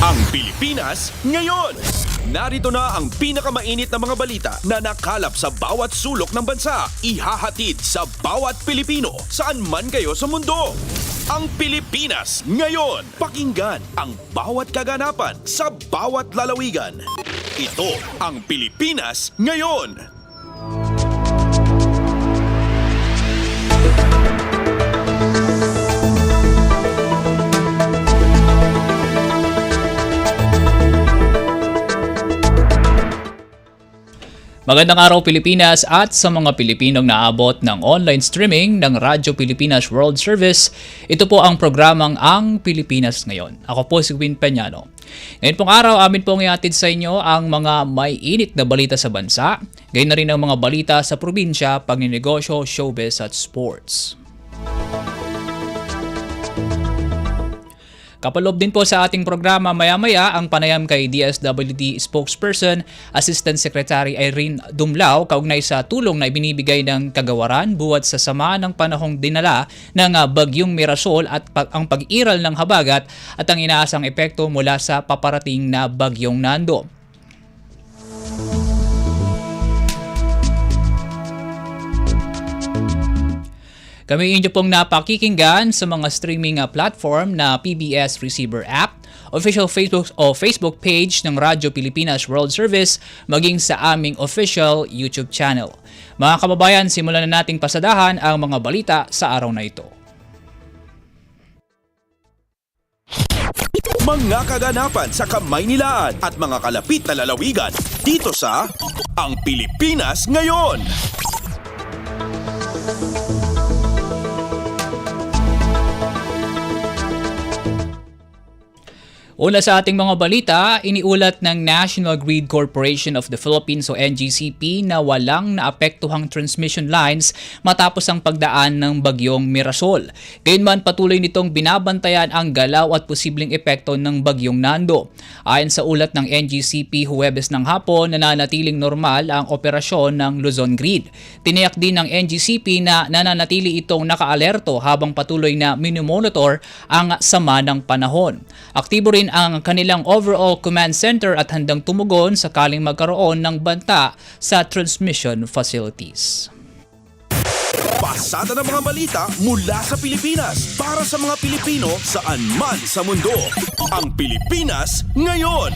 Ang Pilipinas ngayon. Narito na ang pinakamainit na mga balita na nakalap sa bawat sulok ng bansa. Ihahatid sa bawat Pilipino saan man kayo sa mundo. Ang Pilipinas ngayon. Pakinggan ang bawat kaganapan sa bawat lalawigan. Ito ang Pilipinas ngayon. Magandang araw Pilipinas at sa mga Pilipinong naabot ng online streaming ng Radyo Pilipinas World Service. Ito po ang programang Ang Pilipinas Ngayon. Ako po si Win Peñano. Ngayon pong araw, amin pong ihatid sa inyo ang mga may init na balita sa bansa, gayon na rin ang mga balita sa probinsya, pagninegosyo, showbiz at sports. Kapalob din po sa ating programa maya-maya ang panayam kay DSWD spokesperson, Assistant Secretary Irene Dumlao kaugnay sa tulong na ibinibigay ng kagawaran buwat sa sama ng panahong dinala ng bagyong Mirasol at ang pag-iral ng habagat at ang inaasang epekto mula sa paparating na bagyong Nando. Kami inyo pong napakikinggan sa mga streaming platform na PBS Receiver App, official Facebook page ng Radyo Pilipinas World Service, maging sa aming official YouTube channel. Mga kababayan, simulan na nating pasadahan ang mga balita sa araw na ito. Mga kaganapan sa Kamaynilaan at mga kalapit na lalawigan dito sa Ang Pilipinas Ngayon. Una sa ating mga balita, iniulat ng National Grid Corporation of the Philippines o NGCP na walang naapektuhang transmission lines matapos ang pagdaan ng bagyong Mirasol. Gayunman patuloy nitong binabantayan ang galaw at posibleng epekto ng bagyong Nando. Ayon sa ulat ng NGCP, Huwebes ng hapon nananatiling normal ang operasyon ng Luzon Grid. Tiniyak din ng NGCP na nananatili itong nakaalerto habang patuloy na minimonitor ang sama ng panahon. Aktibo rin ang kanilang overall command center at handang tumugon sakaling magkaroon ng banta sa transmission facilities. Pasada ng mga balita mula sa Pilipinas para sa mga Pilipino saan man sa mundo. Ang Pilipinas Ngayon.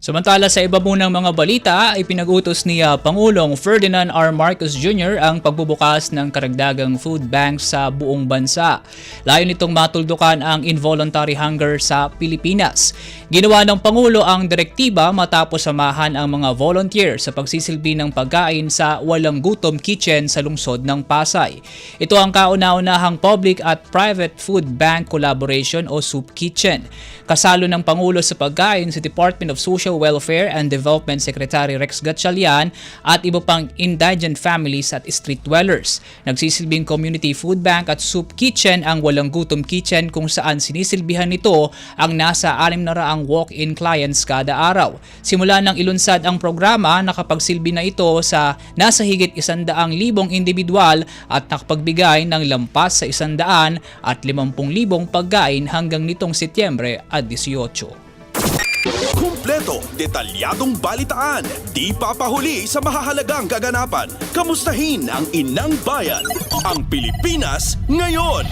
Samantala sa iba munang mga balita, ipinag-utos ni Pangulong Ferdinand R. Marcos Jr. ang pagbubukas ng karagdagang food bank sa buong bansa. Layon nitong matuldukan ang involuntary hunger sa Pilipinas. Ginawa ng Pangulo ang direktiba matapos samahan ang mga volunteer sa pagsisilbi ng pagkain sa Walang Gutom Kitchen sa lungsod ng Pasay. Ito ang kauna-unahang public at private food bank collaboration o soup kitchen. Kasalo ng Pangulo sa pagkain sa Department of Social Welfare and Development Secretary Rex Gatchalian at iba pang indigent families at street dwellers. Nagsisilbing community food bank at soup kitchen ang Walang Gutom Kitchen kung saan sinisilbihan nito ang nasa 600 walk-in clients kada araw. Simula nang ilunsad ang programa, nakapagsilbi na ito sa nasa higit 100,000 individual at nakapagbigay ng lampas sa 100 at 50,000 pagkain hanggang nitong Setyembre at 18. Kumpleto, detalyadong balitaan, di papahuli sa mahahalagang kaganapan. Kamustahin ang inang bayan, ang Pilipinas ngayon.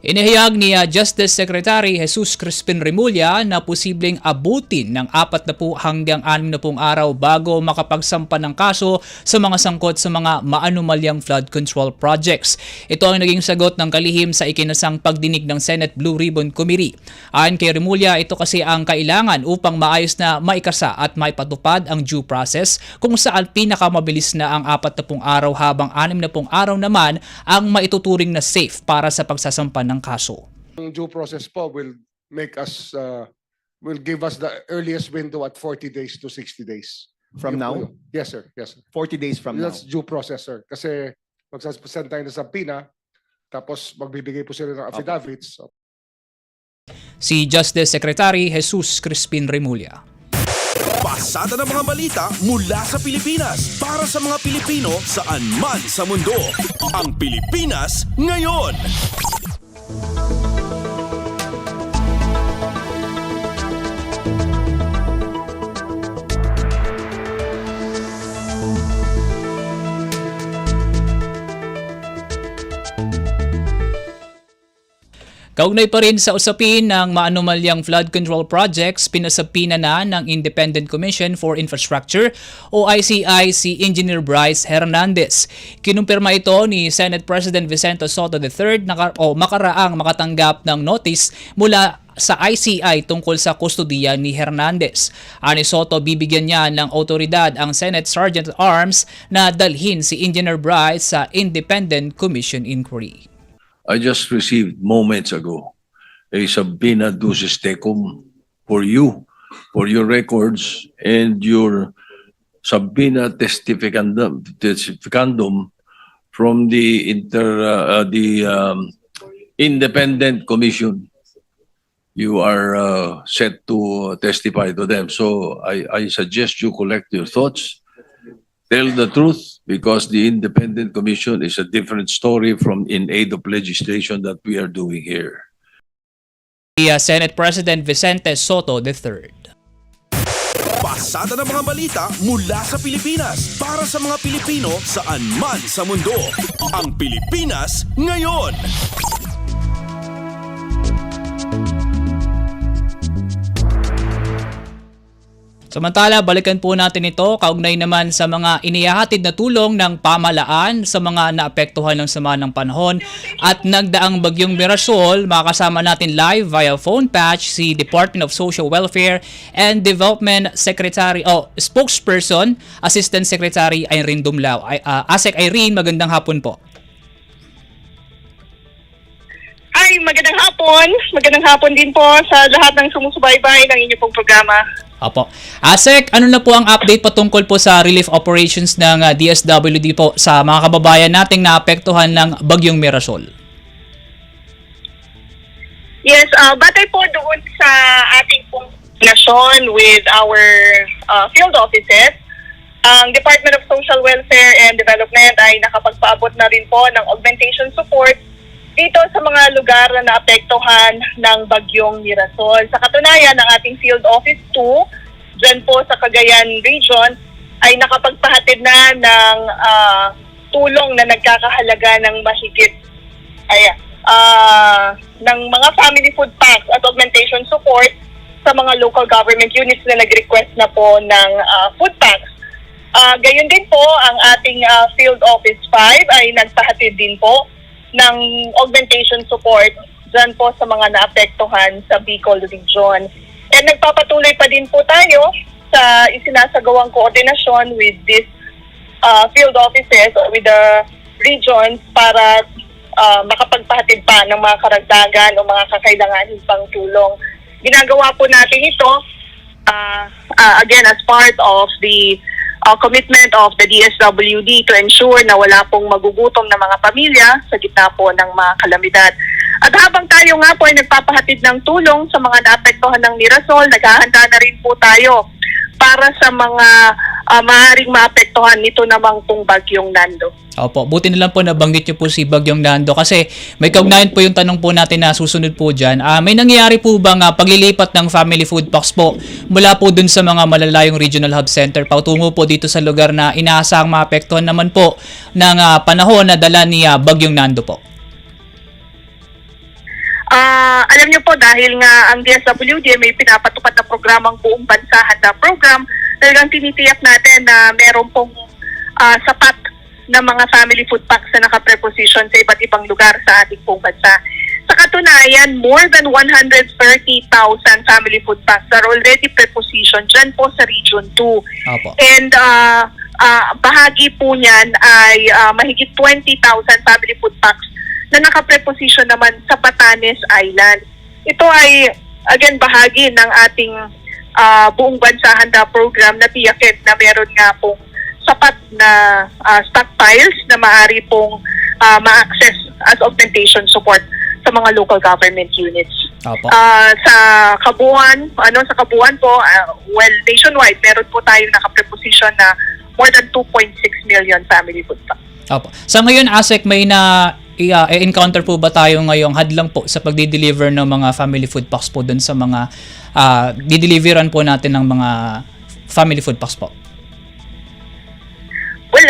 Inihayag ni Justice Secretary Jesus Crispin Remulla na posibleng abutin ng 40 hanggang 60 araw bago makapagsampa ng kaso sa mga sangkot sa mga maanumalyang flood control projects. Ito ang naging sagot ng kalihim sa ikinasang pagdinig ng Senate Blue Ribbon Committee. Ayon kay Remulla, ito kasi ang kailangan upang maayos na maikasa at maipatupad ang due process kung saan pinakamabilis na ang 40 araw habang 60 araw naman ang maituturing na safe para sa pagsasampa ng kaso. Ang due process po will make us will give us the earliest window at 40 days to 60 days. From Yun po now? yun. Yes, sir. Yes, sir. 40 days from That's now. due process, sir. Kasi magsasend tayo ng subpoena, tapos magbibigay po sila ng affidavits. Si Justice Secretary Jesus Crispin Remulla. Pasada ng mga balita mula sa Pilipinas para sa mga Pilipino saan man sa mundo. Ang Pilipinas ngayon. Kaugnay pa rin sa usapin ng maanumalyang flood control projects, pinasabina na ng Independent Commission for Infrastructure o ICI si Engineer Bryce Hernandez. Kinumpirma ito ni Senate President Vicente Soto III makaraang makatanggap ng notice mula sa ICI tungkol sa kustodiya ni Hernandez. Ani Soto, bibigyan niya ng otoridad ang Senate Sergeant at Arms na dalhin si Engineer Bryce sa Independent Commission inquiry. I just received moments ago a subpoena ducis tecum for you, for your records and your subpoena testificandum from the Independent Commission. You are set to testify to them. So I suggest you collect your thoughts. Tell the truth, because the Independent Commission is a different story from in aid of legislation that we are doing here. Senate President Vicente Soto III. Pasada ng mga balita mula sa Pilipinas para sa mga Pilipino saan man sa mundo. Ang Pilipinas ngayon. Samantala, balikan po natin ito kaugnay naman sa mga inihahatid na tulong ng pamahalaan sa mga naapektuhan ng sama ng panahon at nagdaang bagyong Mirasol. Makakasama natin live via phone patch si Department of Social Welfare and Development Secretary o Spokesperson, Assistant Secretary Irene Dumlao. Asek Irene, magandang hapon po. Hi, magandang hapon. Magandang hapon din po sa lahat ng sumusubaybay ng inyong pong programa. Apo. Asek, ano na po ang update patungkol po sa relief operations ng DSWD po sa mga kababayan nating naapektuhan ng bagyong Mirasol? Yes, batay po doon sa ating pong nasyon with our field offices, ang Department of Social Welfare and Development ay nakapagpaabot na rin po ng augmentation support dito sa mga lugar na naapektuhan ng bagyong Mirasol. Sa katunayan, ang ating Field Office 2, dyan po sa Cagayan Region, ay nakapagpahatid na ng tulong na nagkakahalaga ng mahigit ng mga family food packs at augmentation support sa mga local government units na nag-request na po ng food packs. Gayon din po, ang ating Field Office 5 ay nagpahatid din po ng augmentation support dyan po sa mga naapektuhan sa Bicol Region. And nagpapatuloy pa din po tayo sa isinasagawang koordinasyon with these field offices or with the regions para makapagpahatid pa ng mga karagdagan o mga kakailanganin pang tulong. Ginagawa po natin ito again as part of the commitment of the DSWD to ensure na wala pong magugutom na mga pamilya sa gitna po ng mga kalamidad. At habang tayo nga po ay nagpapahatid ng tulong sa mga naapektuhan ng Mirasol, naghahanda na rin po tayo para sa mga maaaring maapektuhan nito namang pong bagyong Nando. Opo, buti na lang po nabanggit niyo po si Bagyong Nando kasi may kaugnayan po yung tanong po natin na susunod po dyan. May nangyayari po bang paglilipat ng family food packs po mula po dun sa mga malalayong regional hub center patungo po dito sa lugar na inaasahang maapektuhan naman po ng panahon na dala ni Bagyong Nando po? Alam niyo po, dahil nga ang DSWD may pinapatupad na programang buong bansa handa program, talagang tinitiyak natin na meron pong sapat na mga family food packs na naka-preposition sa iba't ibang lugar sa ating pong bansa. Sa katunayan, more than 130,000 family food packs are already prepositioned dyan po sa Region 2. Opo. And bahagi po niyan ay mahigit 20,000 family food packs na naka-preposition naman sa Batanes Island. Ito ay, again, bahagi ng ating buong bansa handa program na tiyakin na meron nga pong sapat na stockpiles na maaari pong ma-access as augmentation support sa mga local government units. Opo. Sa kabuuan po, nationwide, meron po tayong naka-preposition na more than 2.6 million family food packs. Opo. Sa ngayon, ASEC, may encounter po ba tayo ngayong hadlang po sa pagdi-deliver ng mga family food packs po dun sa mga di-deliveran po natin ng mga family food packs po? Well,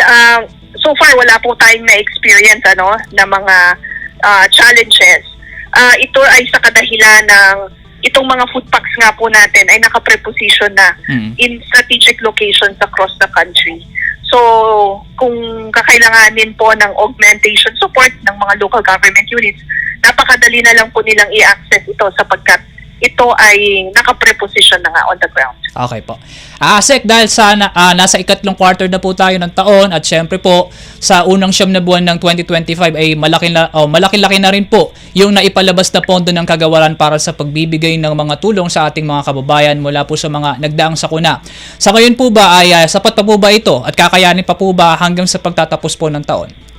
so far wala po tayong na-experience na mga challenges. Ito ay sa kadahilan ng itong mga food packs nga po natin ay naka-preposition na in strategic locations across the country. So, kung kakailanganin po ng augmentation support ng mga local government units, napakadali na lang po nilang i-access ito sapagkat ito ay naka-preposition na nga on the ground. Okay po. ASEC, dahil nasa ikatlong quarter na po tayo ng taon at syempre po sa unang siyam na buwan ng 2025 ay malaki-laki na rin po yung naipalabas na pondo ng kagawaran para sa pagbibigay ng mga tulong sa ating mga kababayan mula po sa mga nagdaang sakuna. Sa ngayon po ba ay sapat pa po ba ito at kakayanin pa po ba hanggang sa pagtatapos po ng taon?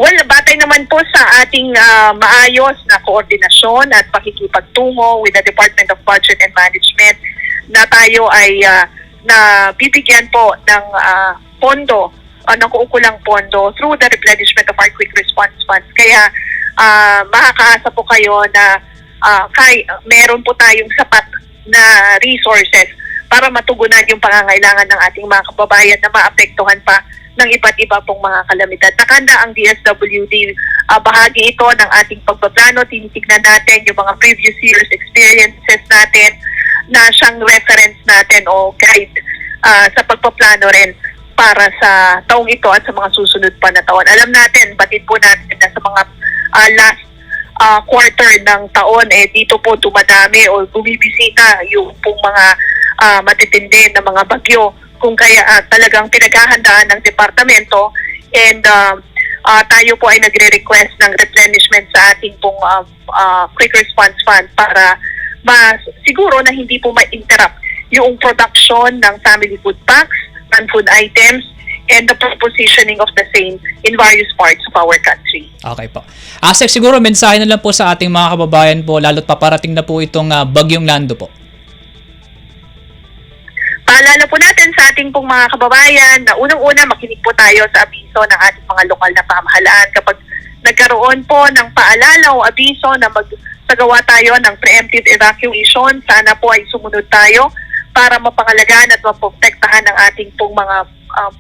Well, batay naman po sa ating maayos na koordinasyon at pakikipagtungo with the Department of Budget and Management na tayo ay nabibigyan po ng pondo, ng kuukulang pondo through the replenishment of our Quick Response Funds. Kaya makakaasa po kayo na meron po tayong sapat na resources para matugunan yung pangangailangan ng ating mga kababayan na maapektuhan pa ng iba't iba pong mga kalamidad. Nakanda ang DSWD, bahagi ito ng ating pagpaplano. Tinitignan natin yung mga previous years experiences natin na siyang reference natin o guide sa pagpaplano rin para sa taong ito at sa mga susunod pa na taon. Alam natin, batid po natin na sa mga last quarter ng taon, dito po dumadami o bumibisita yung pong mga matitindi na mga bagyo, kung kaya talagang pinaghahandaan ng departamento and tayo po ay nagre-request ng replenishment sa ating pong Quick Response Fund para siguro na hindi po ma-interrupt yung production ng family food packs, non-food items, and the positioning of the same in various parts of our country. Okay po. ASEC, siguro mensahe na lang po sa ating mga kababayan po, lalo't paparating na po itong Bagyong Nando po. Paalala po natin sa ating pong mga kababayan na unang-una makinig po tayo sa abiso ng ating mga lokal na pamahalaan. Kapag nagkaroon po ng paalala o abiso na magsagawa tayo ng preemptive evacuation, sana po ay sumunod tayo para mapangalagaan at maprotektahan ang ating pong mga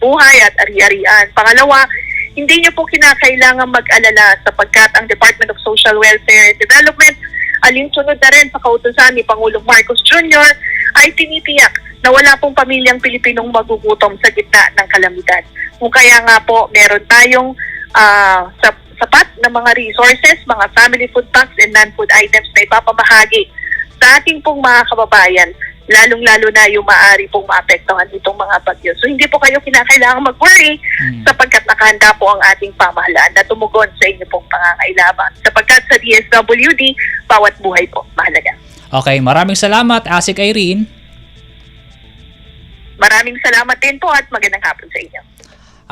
buhay at ari-arian. Pangalawa, hindi niyo po kinakailangan mag-alala sapagkat ang Department of Social Welfare and Development, alinsunod na rin sa kautusan ni Pangulong Marcos Jr., ay tinitiyak na wala pong pamilyang Pilipinong magugutom sa gitna ng kalamidad. Kung kaya nga po, meron tayong sapat na mga resources, mga family food packs and non-food items na ipapamahagi sa ating pong mga kababayan, lalong-lalo na yung maaari pong maapektuhan nitong mga bagyo. So hindi po kayo kinakailangan mag-worry sapagkat nakahanda po ang ating pamahalaan na tumugon sa inyo pong pangangailangan. Sapagkat sa DSWD, bawat buhay po mahalaga. Okay, maraming salamat, ASEC Irene. Maraming salamat din po at magandang hapon sa inyo.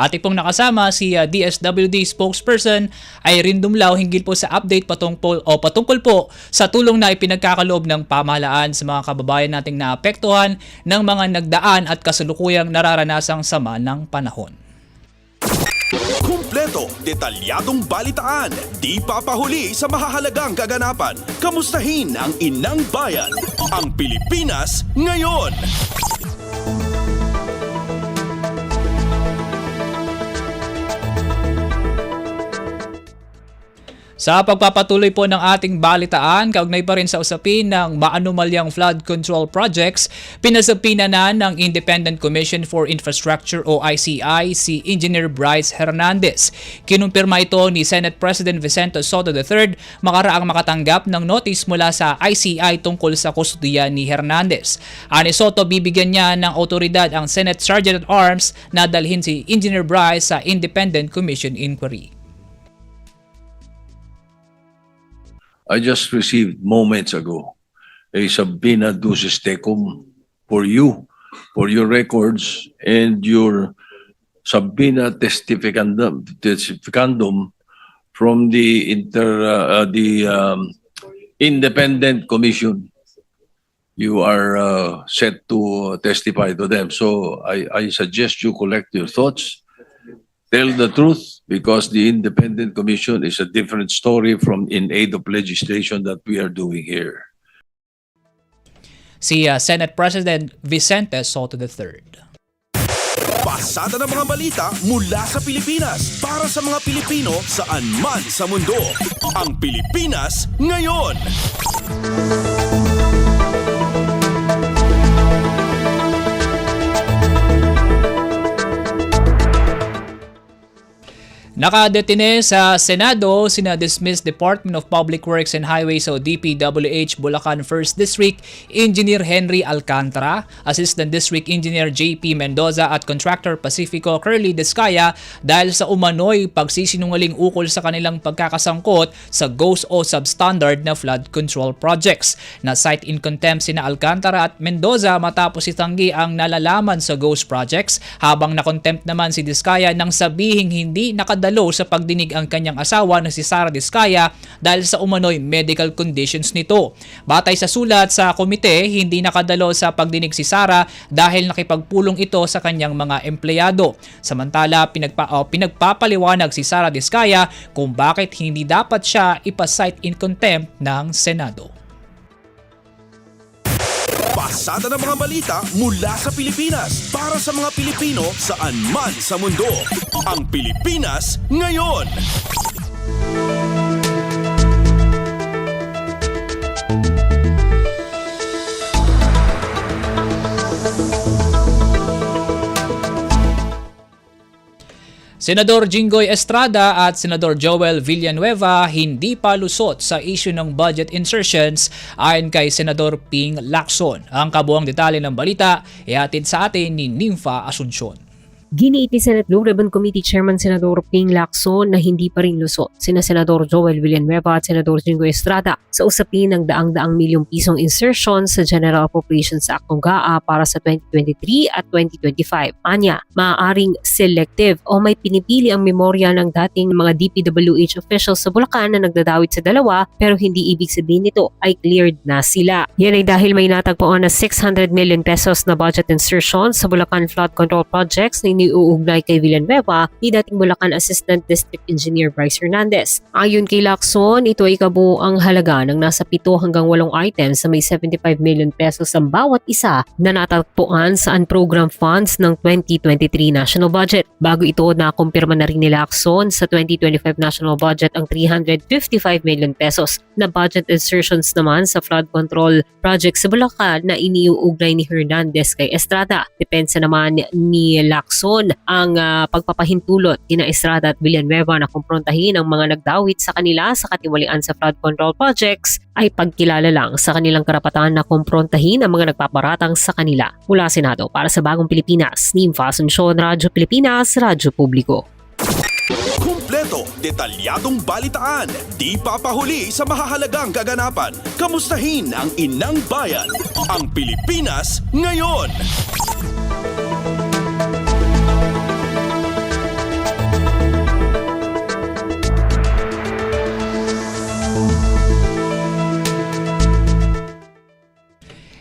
Ating pong nakasama si DSWD spokesperson Irene Dumlao hinggil po sa update patungkol po sa tulong na ipinagkakaloob ng pamahalaan sa mga kababayan nating naapektuhan ng mga nagdaan at kasalukuyang nararanasang sama ng panahon. Kumpleto, detalyadong balitaan, di papahuli sa mahahalagang kaganapan. Kamustahin ang inang bayan, ang Pilipinas ngayon. Sa pagpapatuloy po ng ating balitaan, kaugnay pa rin sa usapin ng maanumalyang flood control projects, pinasapina na ng Independent Commission for Infrastructure o ICI si Engineer Bryce Hernandez. Kinumpirma ito ni Senate President Vicente Soto III makaraang makatanggap ng notice mula sa ICI tungkol sa kustudiya ni Hernandez. Ani Soto, bibigyan niya ng otoridad ang Senate Sergeant at Arms na dalhin si Engineer Bryce sa Independent Commission inquiry. I just received moments ago a subpoena ducis tecum for you, for your records and your subpoena testificandum from the Independent Commission. You are set to testify to them. So I suggest you collect your thoughts. Tell the truth, because the Independent Commission is a different story from in aid of legislation that we are doing here. Si Senate President Vicente Soto III. Pasada ng mga balita mula sa Pilipinas para sa mga Pilipino saan man sa mundo. Ang Pilipinas ngayon. Nakadetine sa Senado sina dismissed Department of Public Works and Highways o DPWH Bulacan 1st District Engineer Henry Alcantara, Assistant District Engineer JP Mendoza at Contractor Pacifico Curly Descaya dahil sa umano'y pagsisinungaling ukol sa kanilang pagkakasangkot sa GOES o substandard na flood control projects. Na-cite in contempt sina Alcantara at Mendoza matapos itanggi ang nalalaman sa GOES projects, habang na-contempt naman si Descaya nang sabihing hindi nakadalo sa pagdinig ang kanyang asawa na si Sara Descaya dahil sa umano'y medical conditions nito. Batay sa sulat sa komite, hindi nakadalo sa pagdinig si Sara dahil nakipagpulong ito sa kanyang mga empleyado. Samantala, pinagpapaliwanag si Sara Descaya kung bakit hindi dapat siya ipasite in contempt ng Senado. Pasada ng mga balita mula sa Pilipinas para sa mga Pilipino saan man sa mundo. Ang Pilipinas ngayon. Senador Jinggoy Estrada at Senador Joel Villanueva hindi pa lusot sa issue ng budget insertions ayon kay Senador Ping Lacson. Ang kabuuang detalye ng balita ihatid sa atin ni Nympha Asuncion. Giniit ni Senate Blue Ribbon Committee Chairman Senador Ping Lacson na hindi pa rin lusot sina Senador Joel Villanueva at Senador Jinggoy Estrada sa usapin ng daang-daang milyong pisong insertion sa General Appropriations Act ng GAA para sa 2023 at 2025. Anya, maaaring selective o may pinipili ang memorya ng dating mga DPWH officials sa Bulacan na nagdadawit sa dalawa, pero hindi ibig sabihin nito ay cleared na sila. Yan ay dahil may natagpuan na 600 million pesos na budget insertion sa Bulacan flood control projects na iniuugnay kay Villanueva ni dating Bulacan Assistant District Engineer Bryce Hernandez. Ayon kay Lacson, ito ay kabuuang halaga ng nasa 7 hanggang 8 items sa may 75 million pesos ang bawat isa na natagpuan sa unprogrammed funds ng 2023 national budget. Bago ito, nakumpirma na rin ni Lacson sa 2025 national budget ang 355 million pesos na budget insertions naman sa flood control project sa Bulacan na iniuugnay ni Hernandez kay Estrada. Depensa naman ni Lacson ang pagpapahintulot kina Estrada at Villanueva na kumprontahin ang mga nagdawit sa kanila sa katiwalian sa flood control projects ay pagkilala lang sa kanilang karapatan na kumprontahin ang mga nagpaparatang sa kanila. Mula Senado para sa Bagong Pilipinas, Nympha Asuncion, Radyo Pilipinas, Radyo Publiko. Kumpleto, detalyadong balitaan, di papahuli sa mahahalagang kaganapan. Kamustahin ang inang bayan, ang Pilipinas ngayon.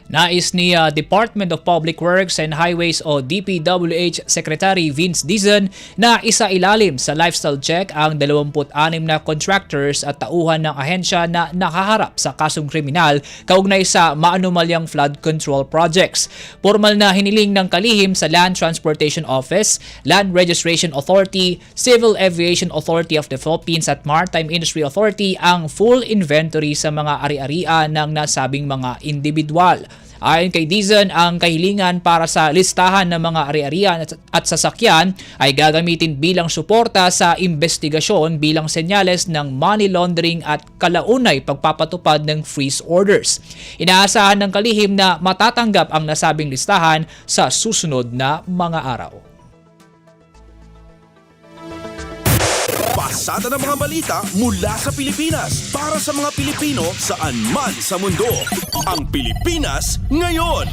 Nais ni Department of Public Works and Highways o DPWH Secretary Vince Dizon na isailalim sa lifestyle check ang 26 na contractors at tauhan ng ahensya na nakaharap sa kasong kriminal kaugnay sa maanumalyang flood control projects. Formal na hiniling ng kalihim sa Land Transportation Office, Land Registration Authority, Civil Aviation Authority of the Philippines at Maritime Industry Authority ang full inventory sa mga ari-arian ng nasabing mga individual. Ayon kay Dizon, ang kahilingan para sa listahan ng mga ari-arian at sasakyan ay gagamitin bilang suporta sa investigasyon bilang senyales ng money laundering at kalaunay pagpapatupad ng freeze orders. Inaasahan ng kalihim na matatanggap ang nasabing listahan sa susunod na mga araw. Pasada ng mga balita mula sa Pilipinas para sa mga Pilipino saan man sa mundo. Ang Pilipinas Ngayon.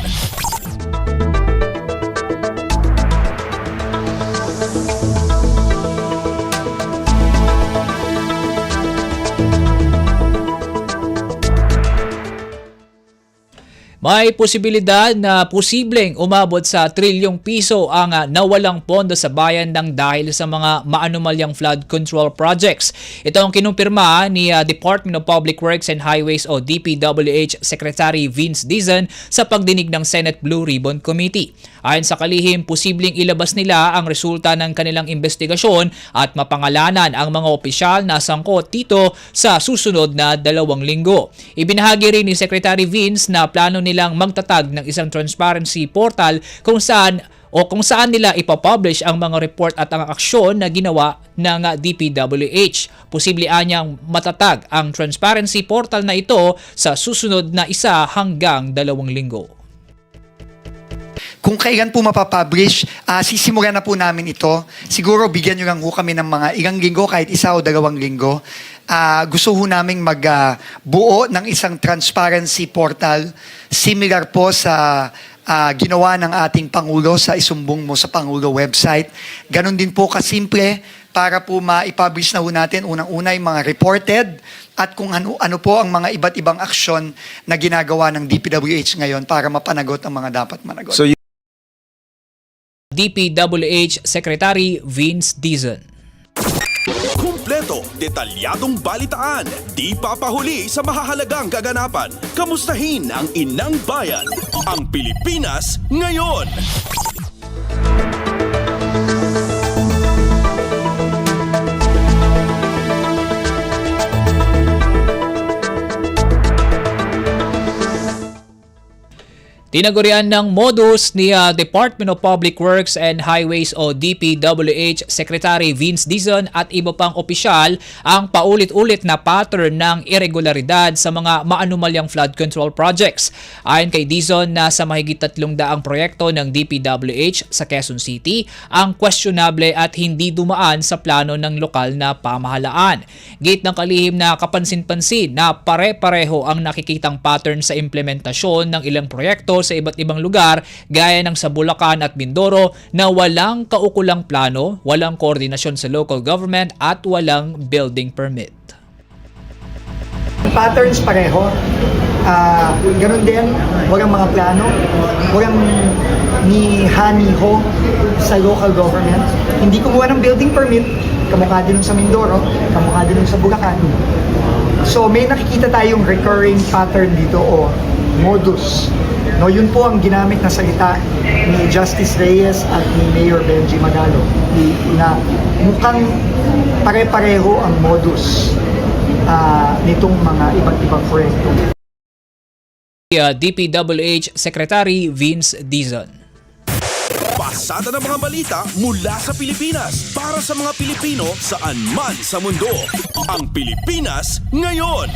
May posibilidad na posibleng umabot sa trilyong piso ang nawalang pondo sa bayan ng dahil sa mga maanumalyang flood control projects. Ito ang kinumpirma ni Department of Public Works and Highways o DPWH Secretary Vince Dizon sa pagdinig ng Senate Blue Ribbon Committee. Ayon sa kalihim, posibleng ilabas nila ang resulta ng kanilang investigasyon at mapangalanan ang mga opisyal na sangkot dito sa susunod na 2 linggo. Ibinahagi rin ni Secretary Vince na plano nilang magtatag ng isang transparency portal kung saan nila ipapublish ang mga report at ang aksyon na ginawa ng DPWH. Posible anyang matatag ang transparency portal na ito sa susunod na 1 hanggang 2 linggo. Kung kailan po mapapublish, sisimulan na po namin ito. Siguro bigyan nyo lang po kami ng mga ilang linggo, kahit 1 o 2 linggo. Gusto ho namin magbuo ng isang transparency portal similar po sa ginawa ng ating Pangulo sa isumbong mo sa Pangulo website. Ganon din po kasimple para po maipublish na ho natin unang-una yung mga reported at kung ano po ang mga iba't ibang aksyon na ginagawa ng DPWH ngayon para mapanagot ang mga dapat managot. So, DPWH Secretary Vince Dizon. Kumpleto, detalyadong balitaan, di papahuli sa mahahalagang kaganapan. Kamustahin ang inang bayan, ang Pilipinas Ngayon. Tinagurian ng modus ni Department of Public Works and Highways o DPWH Secretary Vince Dizon at iba pang opisyal ang paulit-ulit na pattern ng irregularidad sa mga maanumalyang flood control projects. Ayon kay Dizon, na sa mahigit 300 proyekto ng DPWH sa Quezon City ang questionable at hindi dumaan sa plano ng lokal na pamahalaan. Gate ng kalihim na kapansin-pansin na pare-pareho ang nakikitang pattern sa implementasyon ng ilang proyekto sa iba't ibang lugar gaya ng sa Bulacan at Mindoro na walang kaukulang plano, walang koordinasyon sa local government at walang building permit. patterns pareho. Ganun din, walang mga plano, walang ni ho sa local government. Hindi kumuha ng building permit, kamukha din sa Mindoro, kamukha din sa Bulacan. So may nakikita tayong recurring pattern dito o modus. No, yun po ang ginamit na salita ni Justice Reyes at ni Mayor Benji Magalo na mukhang pare-pareho ang modus nitong mga iba't ibang proyekto. DPWH Secretary Vince Dizon. Pasada ng mga balita mula sa Pilipinas para sa mga Pilipino saan man sa mundo. Ang Pilipinas Ngayon.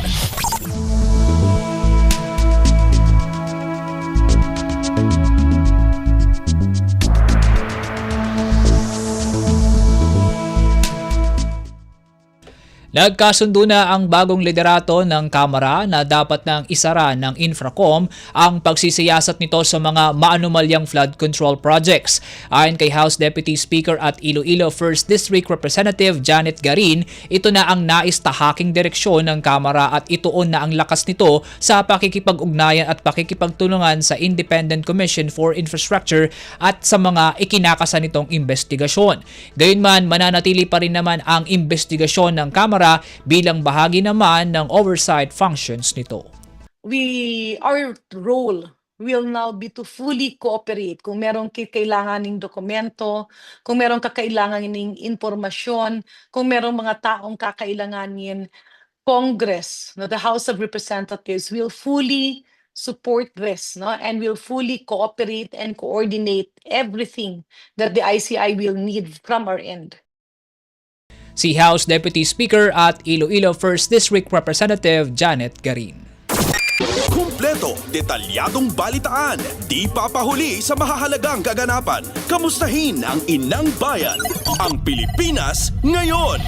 Nagkasundo na ang bagong liderato ng Kamara na dapat nang isara ng Infracom ang pagsisiyasat nito sa mga maanumalyang flood control projects. Ayon kay House Deputy Speaker at Iloilo 1st District Representative Janet Garin, ito na ang naistahaking direksyon ng Kamara at ituon na ang lakas nito sa pakikipag-ugnayan at pakikipagtulungan sa Independent Commission for Infrastructure at sa mga ikinakasa nitong investigasyon. Gayunman, mananatili pa rin naman ang investigasyon ng Kamara bilang bahagi naman ng oversight functions nito. Our role will now be to fully cooperate. Kung merong kailanganing dokumento, kung merong kakailanganing impormasyon, kung merong mga taong kakailanganin, Congress, no, the House of Representatives will fully support this, no, and will fully cooperate and coordinate everything that the ICI will need from our end. Si House Deputy Speaker at Iloilo 1st District Representative Janet Garin. Kumpleto, detalyadong balitaan, di papahuli sa mahahalagang kaganapan. Kamustahin ang inang bayan, ang Pilipinas ngayon.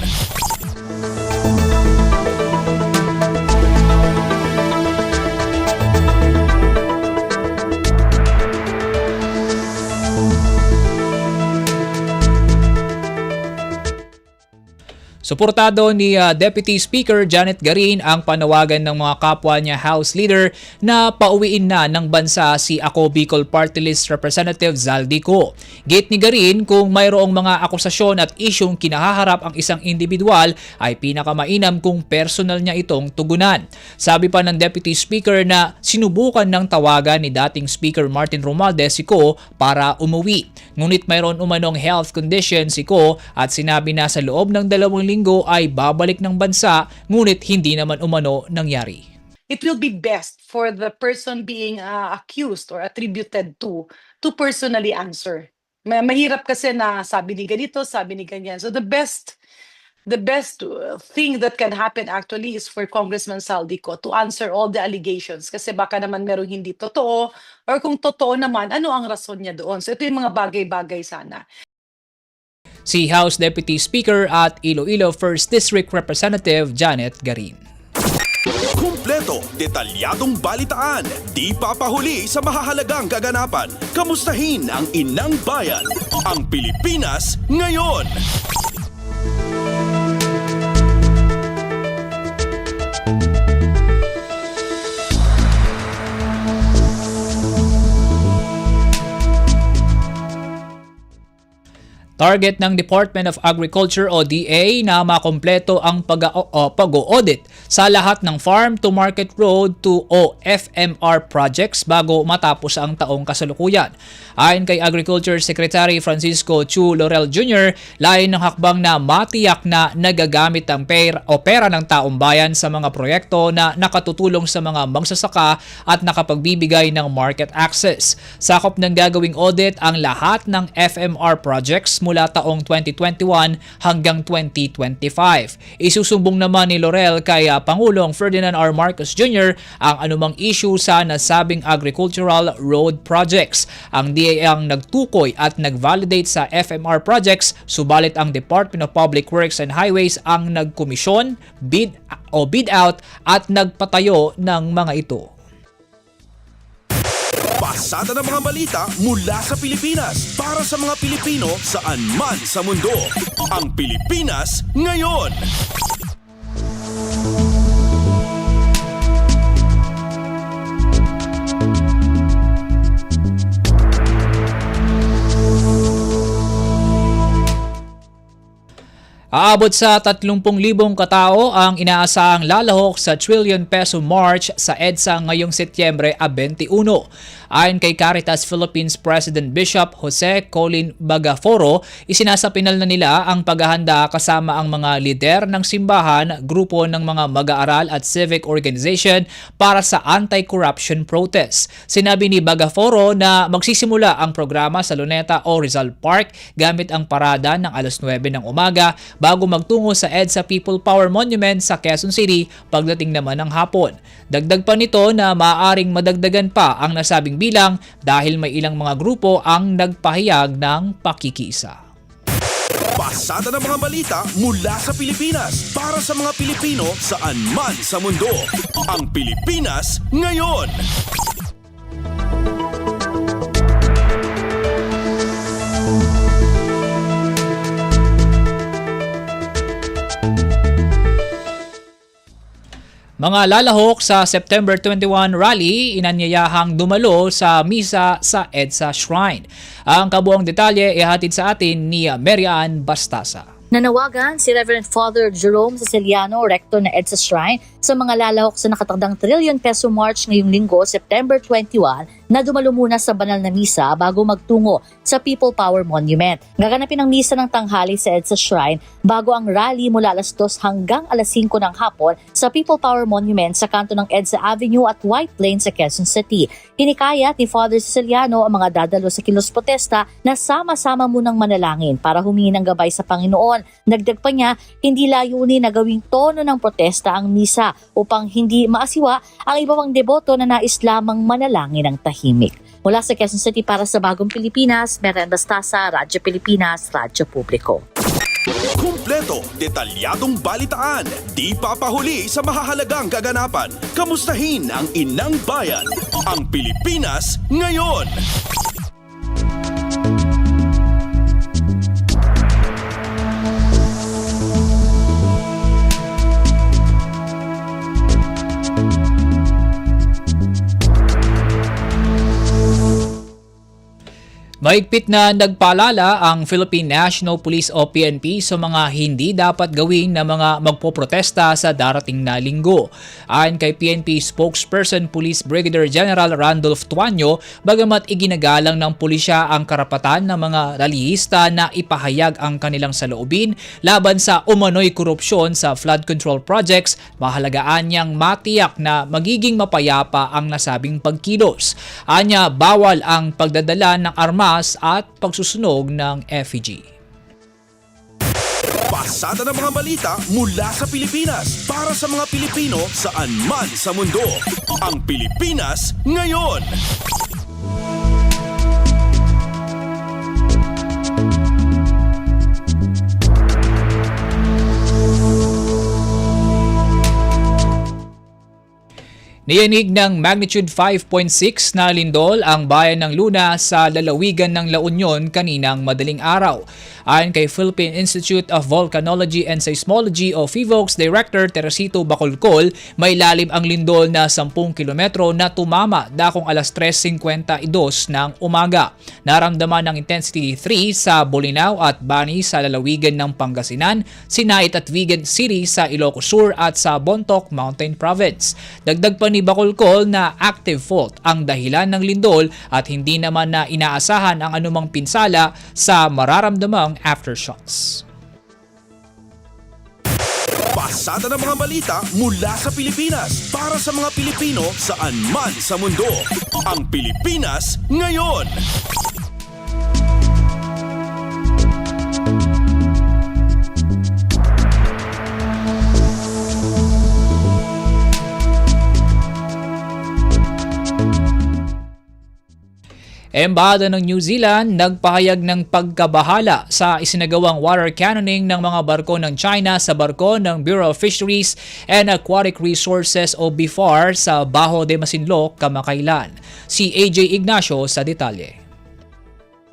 Suportado ni Deputy Speaker Janet Garin ang panawagan ng mga kapwa niya House Leader na pauwiin na ng bansa si Ako Bicol Party List Representative Zaldico. Gate ni Garin, kung mayroong mga akusasyon at isyong kinahaharap ang isang individual ay pinakamainam kung personal niya itong tugunan. Sabi pa ng Deputy Speaker na sinubukan ng tawagan ni dating Speaker Martin Romualdez si Ko para umuwi. Ngunit mayroon umanong health condition si Ko at sinabi na sa loob ng 2 linggo ay babalik ng bansa, ngunit hindi naman umano nangyari. It will be best for the person being accused or attributed to personally answer. Mahirap kasi na sabi ni ganito, sabi ni ganyan. So the best thing that can happen actually is for Congressman Zaldico to answer all the allegations, kasi baka naman merong hindi totoo, or kung totoo naman, ano ang rason niya doon. So ito yung mga bagay-bagay sana. Si House Deputy Speaker at Iloilo 1st District Representative Janet Garin. Kumpleto, detalyadong balitaan, di papahuli sa mahahalagang kaganapan. Kamustahin ang inang bayan, ang Pilipinas ngayon. Target ng Department of Agriculture o DA na makompleto ang pag-audit sa lahat ng Farm to Market Road to o FMR projects bago matapos ang taong kasalukuyan. Ayon kay Agriculture Secretary Francisco Chu Laurel Jr., layo ng hakbang na matiyak na nagagamit ang pera ng taong bayan sa mga proyekto na nakatutulong sa mga magsasaka at nakapagbibigay ng market access. Sakop ng gagawing audit ang lahat ng FMR projects mula taong 2021 hanggang 2025. Isusumbong naman ni Laurel kay Pangulong Ferdinand R. Marcos Jr. ang anumang issue sa nasabing agricultural road projects. Ang DA ang nagtukoy at nag-validate sa FMR projects, subalit ang Department of Public Works and Highways ang nagkomisyon, bid out at nagpatayo ng mga ito. Pasada ng mga balita mula sa Pilipinas para sa mga Pilipino saan man sa mundo. Ang Pilipinas ngayon. Aabot sa 30,000 katao ang inaasahang lalahok sa trillion peso march sa EDSA ngayong Setyembre 21. Ayon kay Caritas Philippines President Bishop Jose Colin Bagaforo, isinasapinal na nila ang paghahanda kasama ang mga lider ng simbahan, grupo ng mga mag-aaral at civic organization para sa anti-corruption protest. Sinabi ni Bagaforo na magsisimula ang programa sa Luneta o Rizal Park gamit ang parada ng alas 9 ng umaga bago magtungo sa EDSA People Power Monument sa Quezon City pagdating naman ng hapon. Dagdag pa nito na maaaring madagdagan pa ang nasabing bilang dahil may ilang mga grupo ang nagpahayag ng pakikiisa. Pasada ng mga balita mula sa Pilipinas para sa mga Pilipino saan man sa mundo. Ang Pilipinas ngayon. Mga lalahok sa September 21 rally, inanyayahang dumalo sa misa sa EDSA Shrine. Ang kabuang detalye ihatid sa atin ni Marian Bastasa. Nanawagan si Reverend Father Jerome Ceciliano, rector ng EDSA Shrine, sa mga lalahok sa nakatakdang trillion peso march ngayong linggo, September 21, na dumalo muna sa banal na misa bago magtungo sa People Power Monument. Gaganapin ang misa ng tanghali sa EDSA Shrine bago ang rally mula alas 2 hanggang alas 5 ng hapon sa People Power Monument sa kanto ng EDSA Avenue at White Plains sa Quezon City. Hinikayat ni Father Ceciliano ang mga dadalo sa kilos protesta na sama-sama munang manalangin para humingi ng gabay sa Panginoon. Nagdag pa niya, hindi layunin na gawing tono ng protesta ang misa upang hindi maasiwa ang iba pang deboto na nais lamang manalangin ng tahimik. Mula sa Quezon City para sa Bagong Pilipinas, Marian Bastasa, Radyo Pilipinas, Radyo Publiko. Kumpleto, detalyadong balitaan, di papahuli sa mahahalagang kaganapan. Kamustahin ang inang bayan, ang Pilipinas ngayon. Mahigpit na nagpaalala ang Philippine National Police o PNP sa mga hindi dapat gawin na mga magpoprotesta sa darating na linggo. Ayon kay PNP spokesperson Police Brigadier General Randolph Tuanyo, bagamat iginagalang ng pulisya ang karapatan ng mga rallyista na ipahayag ang kanilang saloobin laban sa umano'y korupsyon sa flood control projects, mahalagaan niyang matiyak na magiging mapayapa ang nasabing pagkilos. Anya, bawal ang pagdadala ng armas at pagsusunog ng effigy. Pasada ng mga balita mula sa Pilipinas para sa mga Pilipino saan man sa mundo. Ang Pilipinas ngayon. Niyanig ng magnitude 5.6 na lindol ang bayan ng Luna sa lalawigan ng La Union kaninang madaling araw. Ayon kay Philippine Institute of Volcanology and Seismology o PHIVOLCS Director Teresito Bacolcol, may lalim ang lindol na 10 kilometro na tumama dakong alas 3:52 ng umaga. Naramdaman ng intensity 3 sa Bolinao at Bani sa lalawigan ng Pangasinan, Sinait at Vigan City sa Ilocos Sur at sa Bontoc Mountain Province. Dagdag pa ni Bacolcol na active fault ang dahilan ng lindol at hindi naman na inaasahan ang anumang pinsala sa mararamdamang aftershocks. Pasada ng mga balita mula sa Pilipinas para sa mga Pilipino saan man sa mundo. Ang Pilipinas ngayon. Embahada ng New Zealand nagpahayag ng pagkabahala sa isinagawang water cannoning ng mga barko ng China sa barko ng Bureau of Fisheries and Aquatic Resources o BFAR sa Bajo de Masinloc kamakailan. Si AJ Ignacio sa detalye.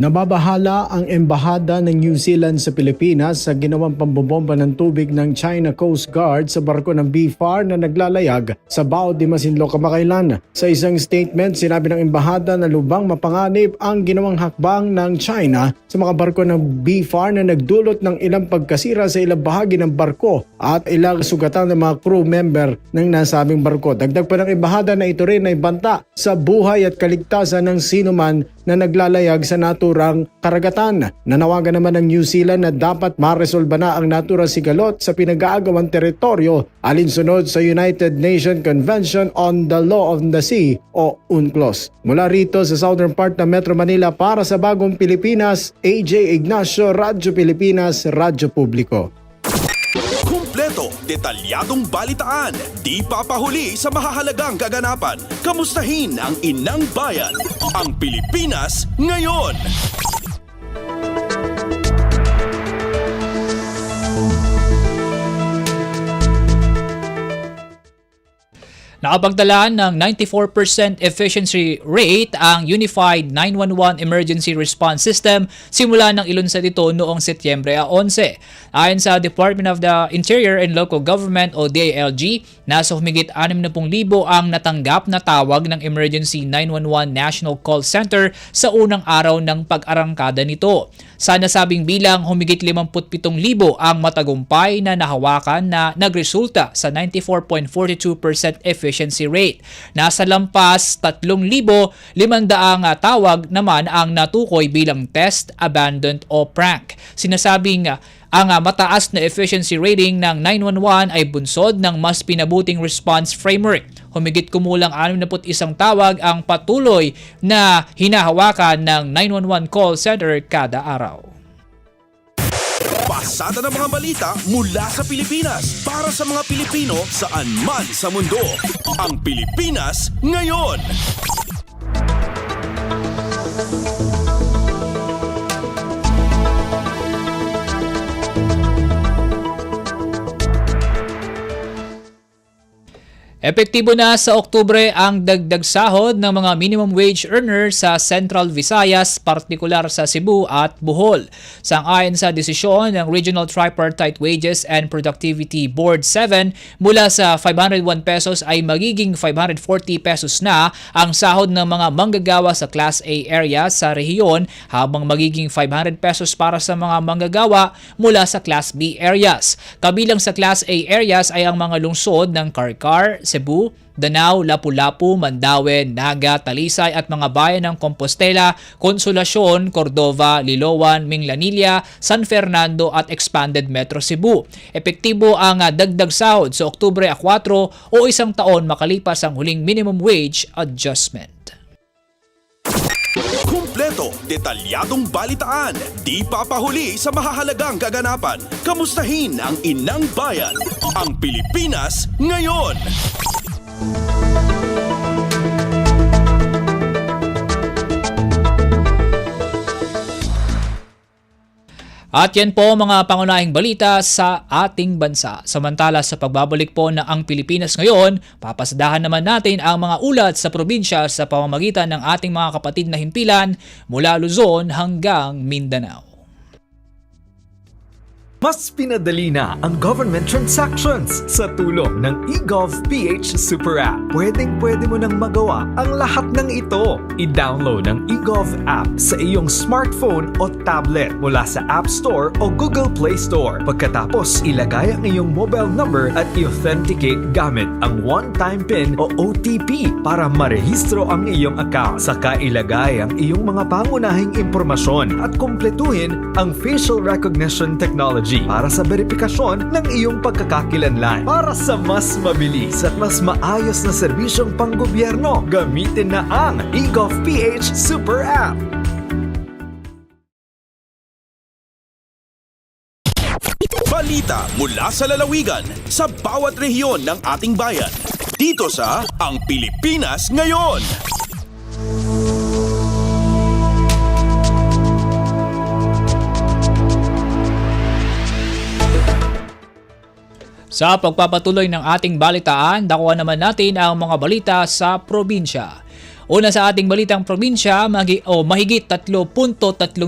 Nababahala ang Embahada ng New Zealand sa Pilipinas sa ginawang pambobomba ng tubig ng China Coast Guard sa barko ng BFAR na naglalayag sa Bao de Masinloc kamakailan. Sa isang statement, sinabi ng Embahada na lubang mapanganib ang ginawang hakbang ng China sa mga barko ng BFAR na nagdulot ng ilang pagkasira sa ilang bahagi ng barko at ilang sugatan ng mga crew member ng nasabing barko. Dagdag pa ng Embahada na ito rin ay banta sa buhay at kaligtasan ng sinuman na naglalayag sa naturang karagatan. Nanawagan naman ng New Zealand na dapat maresolba na ang naturang sigalot sa pinag-aagawang teritoryo alinsunod sa United Nations Convention on the Law of the Sea o UNCLOS. Mula rito sa southern part ng Metro Manila para sa Bagong Pilipinas, AJ Ignacio, Radyo Pilipinas, Radyo Publiko. Kumpleto, detalyadong balitaan, di papahuli sa mahahalagang kaganapan. Kamustahin ang inang bayan, ang Pilipinas ngayon. Nakapagtala ng 94% efficiency rate ang Unified 911 Emergency Response System simula ng ilunsad ito noong Setyembre 11. Ayon sa Department of the Interior and Local Government o DILG, nasa humigit 60,000 ang natanggap na tawag ng Emergency 911 National Call Center sa unang araw ng pag-arangkada nito. Sa nasabing bilang, humigit 57,000 ang matagumpay na nahawakan na nagresulta sa 94.42% efficiency rate. Nasa lampas 3,500 tawag naman ang natukoy bilang test, abandoned o prank. Sinasabing ang mataas na efficiency rating ng 911 ay bunsod ng mas pinabuting response framework. Humigit kumulang 61 tawag ang patuloy na hinahawakan ng 911 call center kada araw. Pasada ng mga balita mula sa Pilipinas para sa mga Pilipino saan man sa mundo. Ang Pilipinas Ngayon. Epektibo na sa Oktubre ang dagdag sahod ng mga minimum wage earners sa Central Visayas, partikular sa Cebu at Bohol. Sang-ayon sa desisyon ng Regional Tripartite Wages and Productivity Board 7, mula sa 501 pesos ay magiging 540 pesos na ang sahod ng mga manggagawa sa Class A area sa rehiyon, habang magiging 500 pesos para sa mga manggagawa mula sa Class B areas. Kabilang sa Class A areas ay ang mga lungsod ng Carcar, Cebu, Danao, Lapu-Lapu, Mandaue, Naga, Talisay at mga bayan ng Compostela, Consolacion, Cordova, Liloan, Minglanilla, San Fernando at Expanded Metro Cebu. Epektibo ang dagdag sahod sa Oktubre 4 o isang taon makalipas ang huling minimum wage adjustment. Kumpleto, detalyadong balitaan, di papahuli sa mahahalagang kaganapan. Kamustahin ang inang bayan, ang Pilipinas Ngayon. At yan po mga pangunahing balita sa ating bansa. Samantala sa pagbabalik po ng Ang Pilipinas Ngayon, papasadahan naman natin ang mga ulat sa probinsya sa pamamagitan ng ating mga kapatid na himpilan mula Luzon hanggang Mindanao. Mas pinadali na ang government transactions sa tulong ng eGov.ph Super App. Pwedeng-pwede mo nang magawa ang lahat ng ito. I-download ang eGov app sa iyong smartphone o tablet mula sa App Store o Google Play Store. Pagkatapos, ilagay ang iyong mobile number at i-authenticate gamit ang one-time PIN o OTP para marehistro ang iyong account. Saka ilagay ang iyong mga pangunahing impormasyon at kumpletuhin ang facial recognition technology para sa verifikasyon ng iyong pagkakakilanlan. Para sa mas mabilis at mas maayos na serbisyong panggobyerno, gamitin na ang eGov.ph Super App. Balita mula sa lalawigan sa bawat rehiyon ng ating bayan. Dito sa Ang Pilipinas Ngayon. Sa pagpapatuloy ng ating balitaan, dakuha naman natin ang mga balita sa probinsya. Una sa ating balitang probinsya, mahigit 3.3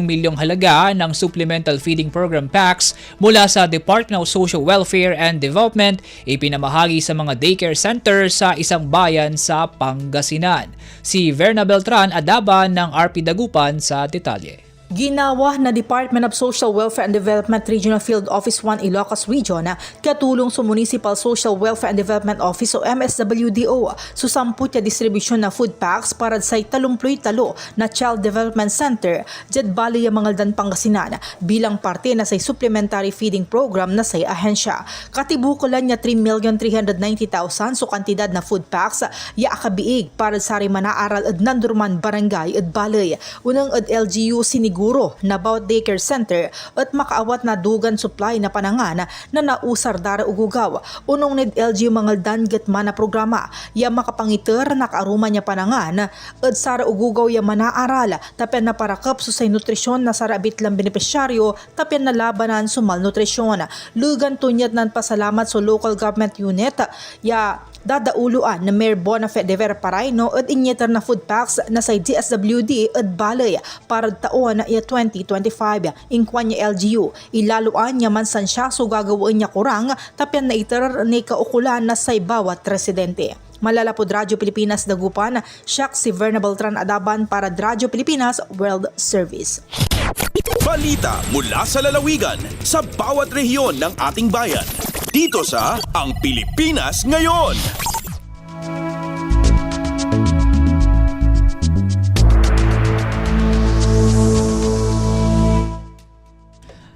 milyong halaga ng Supplemental Feeding Program packs mula sa Department of Social Welfare and Development ipinamahagi sa mga daycare center sa isang bayan sa Pangasinan. Si Verna Beltran Adaban ng RP Dagupan sa detalye. Ginawa na Department of Social Welfare and Development Regional Field Office 1 Ilocos Region katulong sa Municipal Social Welfare and Development Office o MSWDO susamputya distribusyon na food packs para sa 33 na Child Development Center dyan bali ang Mangaldan, Pangasinan bilang parte na sa supplementary feeding program na sa ahensya. Katibukulan niya 3,390,000 so kantidad na food packs ya akabiig para sa manaaral at nandurman barangay at balay. Unang at LGU siniguro na bawat daycare center at makaawat na dugan supply na panangan na nausar dara ugugaw. Unong nid LGU Mangaldan Gitman na programa ya makapangiter na kaaruma niya panangan at sara ugugaw ya manaaral tapen na parakap sa nutrisyon na sarabit lang benepisyaryo tapen na labanan sa malnutrisyon. Lugan tunyad nan pasalamat sa local government unit ya Dadauluan na Mayor Bonafé de Vera Parayno at inyetar na food packs na sa DSWD at balay para taon na 2025. Ingkwan niya LGU, ilaluan niya man san siya so gagawin niya kurang tapyan na iter ni kaukulan na sa bawat residente. Malalapod Radyo Pilipinas Dagupan, siyak si Verna Beltran Adaban para Radyo Pilipinas World Service. Balita mula sa lalawigan sa bawat rehiyon ng ating bayan. Dito sa Ang Pilipinas Ngayon.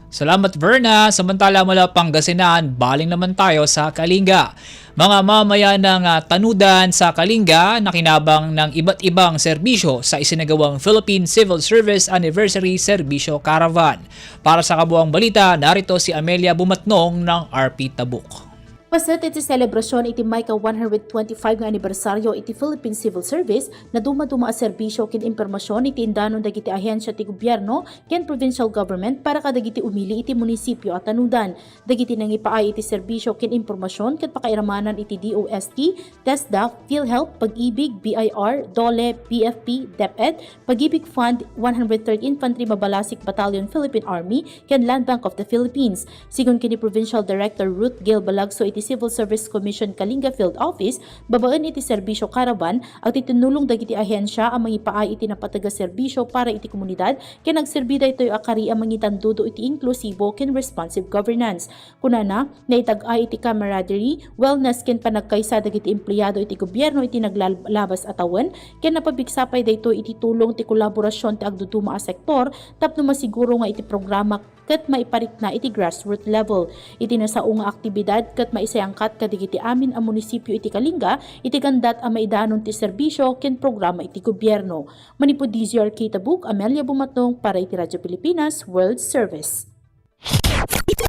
Salamat Verna. Samantala mula Pangasinan, baling naman tayo sa Kalinga. Mga mamaya ng Tanudan sa Kalinga nakinabang ng iba't ibang serbisyo sa isinagawang Philippine Civil Service Anniversary Serbisyo Caravan. Para sa kabuang balita, narito si Amelia Bumatnong ng RP Tabuk. Pasat iti selebrasyon iti may ka 125 nga anibersaryo iti Philippine Civil Service na dumaduma a serbisyo ken impormasyon iti indanon dagiti ahensya ti gobyerno ken provincial government para kadagiti umili iti munisipyo at tanudan. Dagiti nangipaay iti serbisyo ken impormasyon ket pakairamanan iti DOST, TESDA, PhilHealth, Pag-ibig, BIR, DOLE, BFP, DepEd, Pag-ibig Fund, 103rd Infantry Mabalasik Battalion Philippine Army ken Land Bank of the Philippines. Sigon kini Provincial Director Ruth Gail Balagso iti Civil Service Commission Kalinga Field Office, babaan iti serbisyo caravan at itinulong dagiti ahensya ang mangipaay iti napataga serbisyo para iti komunidad ken nagserbida ito'y akari ang mangitandudo iti inklusibo ken responsive governance. Kunana, naitag-ay iti camaraderie, wellness ken panagkaysa dagiti empleyado iti gobyerno iti naglalabas atawen ken napabigsapay daytoy iti tulong ti kolaborasyon ti agduduma a sektor tapno masiguro nga iti programa ket maiparik na iti grassroots level. Iti nasaong nga aktibidad ket maisayangkat kadigiti amin ang munisipyo iti Kalinga iti kandat ang maidanon ti serbisyo ken programa iti gobyerno. Manipod DZRK Tabuk, Amelia Bumatong para iti Radyo Pilipinas World Service.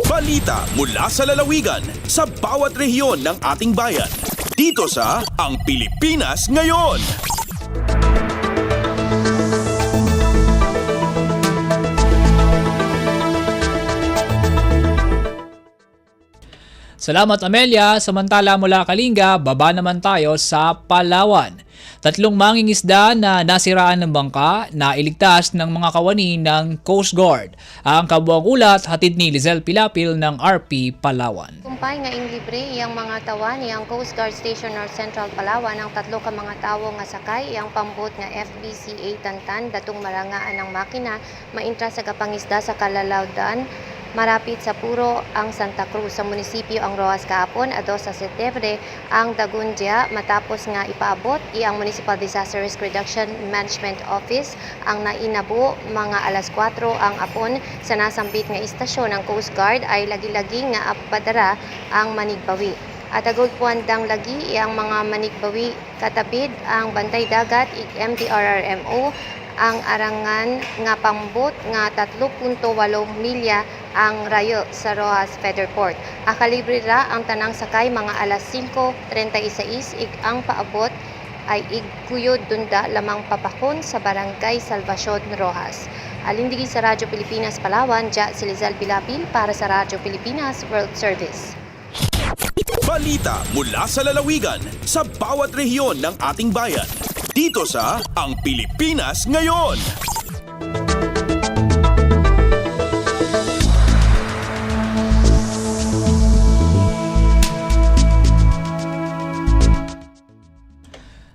Balita mula sa lalawigan sa bawat rehiyon ng ating bayan. Dito sa Ang Pilipinas Ngayon. Salamat Amelia. Samantala mula Kalinga, baba naman tayo sa Palawan. 3 mangingisda na nasiraan ng bangka na iligtas ng mga kawani ng Coast Guard. Ang kabuang ulat hatid ni Lizelle Pilapil ng RP Palawan. Kumpay nga libre iyang mga tawani ang Coast Guard Station North Central Palawan ang 3 ka mga tawo nga sakay iyang pambot nga FBCA Tantan datong marangaan ng makina maintra sa kapangisda sa Kalalaudan. Marapit sa Puro ang Santa Cruz sa munisipyo ang Rojas kahapon ado sa Setebre ang Dagundia matapos nga ipaabot iyang Municipal Disaster Risk Reduction Management Office ang nainabo mga alas 4 ang apon sa nasambit nga istasyon ng Coast Guard ay lagi-lagi nga apadara ang Manigbawi. At agulpuandang lagi iyang mga Manigbawi katapid ang Bantay Dagat MDRRMO ang arangan nga pambot nga 3.8 milya ang rayo sa Rojas Featherport. Akalibre ra ang tanang sakay mga alas 5:36 ang paabot ay igkuyod dunda lamang papakon sa Barangay Salvacion Rojas. Alindigi sa Radyo Pilipinas Palawan, Dia si Lizelle Pilapil para sa Radyo Pilipinas World Service. Balita mula sa lalawigan sa bawat rehiyon ng ating bayan. Dito sa Ang Pilipinas Ngayon.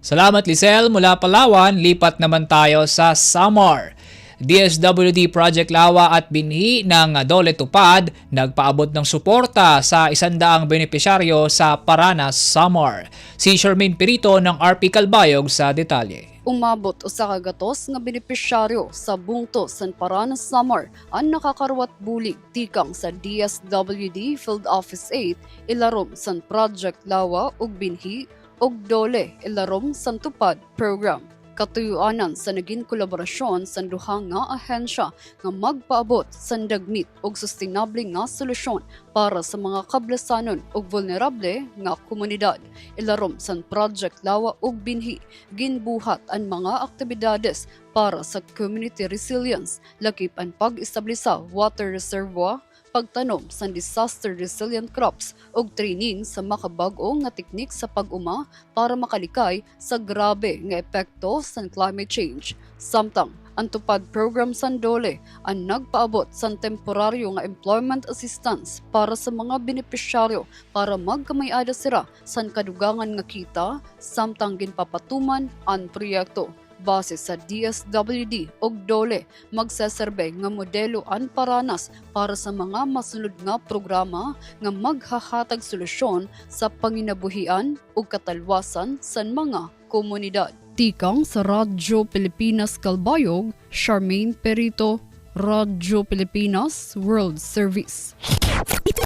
Salamat Lizelle. Mula Palawan, lipat naman tayo sa Samar. DSWD Project Lawa at binhi ng Dole Tupad nagpaabot ng suporta sa 100 benepisyaryo sa Paranas, Samar. Si Shermaine Perito ng RP Calbayog sa detalye. Umabot usa ka gatos nga benepisyaryo sa bungto san Paranas, Samar ang nakakaruwat bulig tikang sa DSWD Field Office 8 ilarom san Project Lawa ug binhi ug Dole ilarom san Tupad program. Katuyuanan sa naging kolaborasyon sa duha nga ahensya nga magpaabot sa dagmit ug sustainable nga solusyon para sa mga kablasanon ug vulnerable nga komunidad. Ilarom sa Project Lawa ug binhi ginbuhat ang mga aktibidades para sa community resilience, lakip ang pag-establisa water reservoir, pagtanom sa disaster-resilient crops ug training sa makabag-o nga teknik sa pag-uma para makalikay sa grabe nga epekto sa climate change. Samtang ang tupad program Sandole ang nagpaabot sa temporaryo nga employment assistance para sa mga benepisyaryo para magkamayada sila sa kadugangan nga kita samtang ginpapatuman ang proyekto. Base sa DSWD ug DOLE, magseserbe nga modelo ang paranas para sa mga masunod nga programa nga maghahatag solusyon sa panginabuhian ug katalwasan sa mga komunidad. Tikang sa Radyo Pilipinas Kalbayog, Charmaine Perito, Radyo Pilipinas World Service.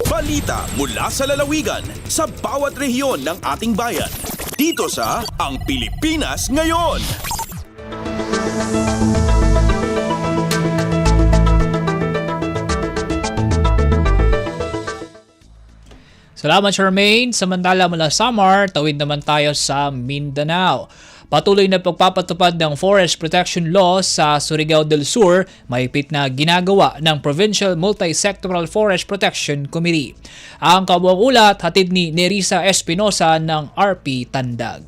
Balita mula sa lalawigan sa bawat rehiyon ng ating bayan. Dito sa Ang Pilipinas Ngayon. Salamat Charmaine. Samantala mula Samar, tawid naman tayo sa Mindanao. Patuloy na pagpapatupad ng Forest Protection Law sa Surigao del Sur, mahigpit na ginagawa ng Provincial Multi-Sectoral Forest Protection Committee. Ang kabuang ulat hatid ni Nerissa Espinosa ng RP Tandag.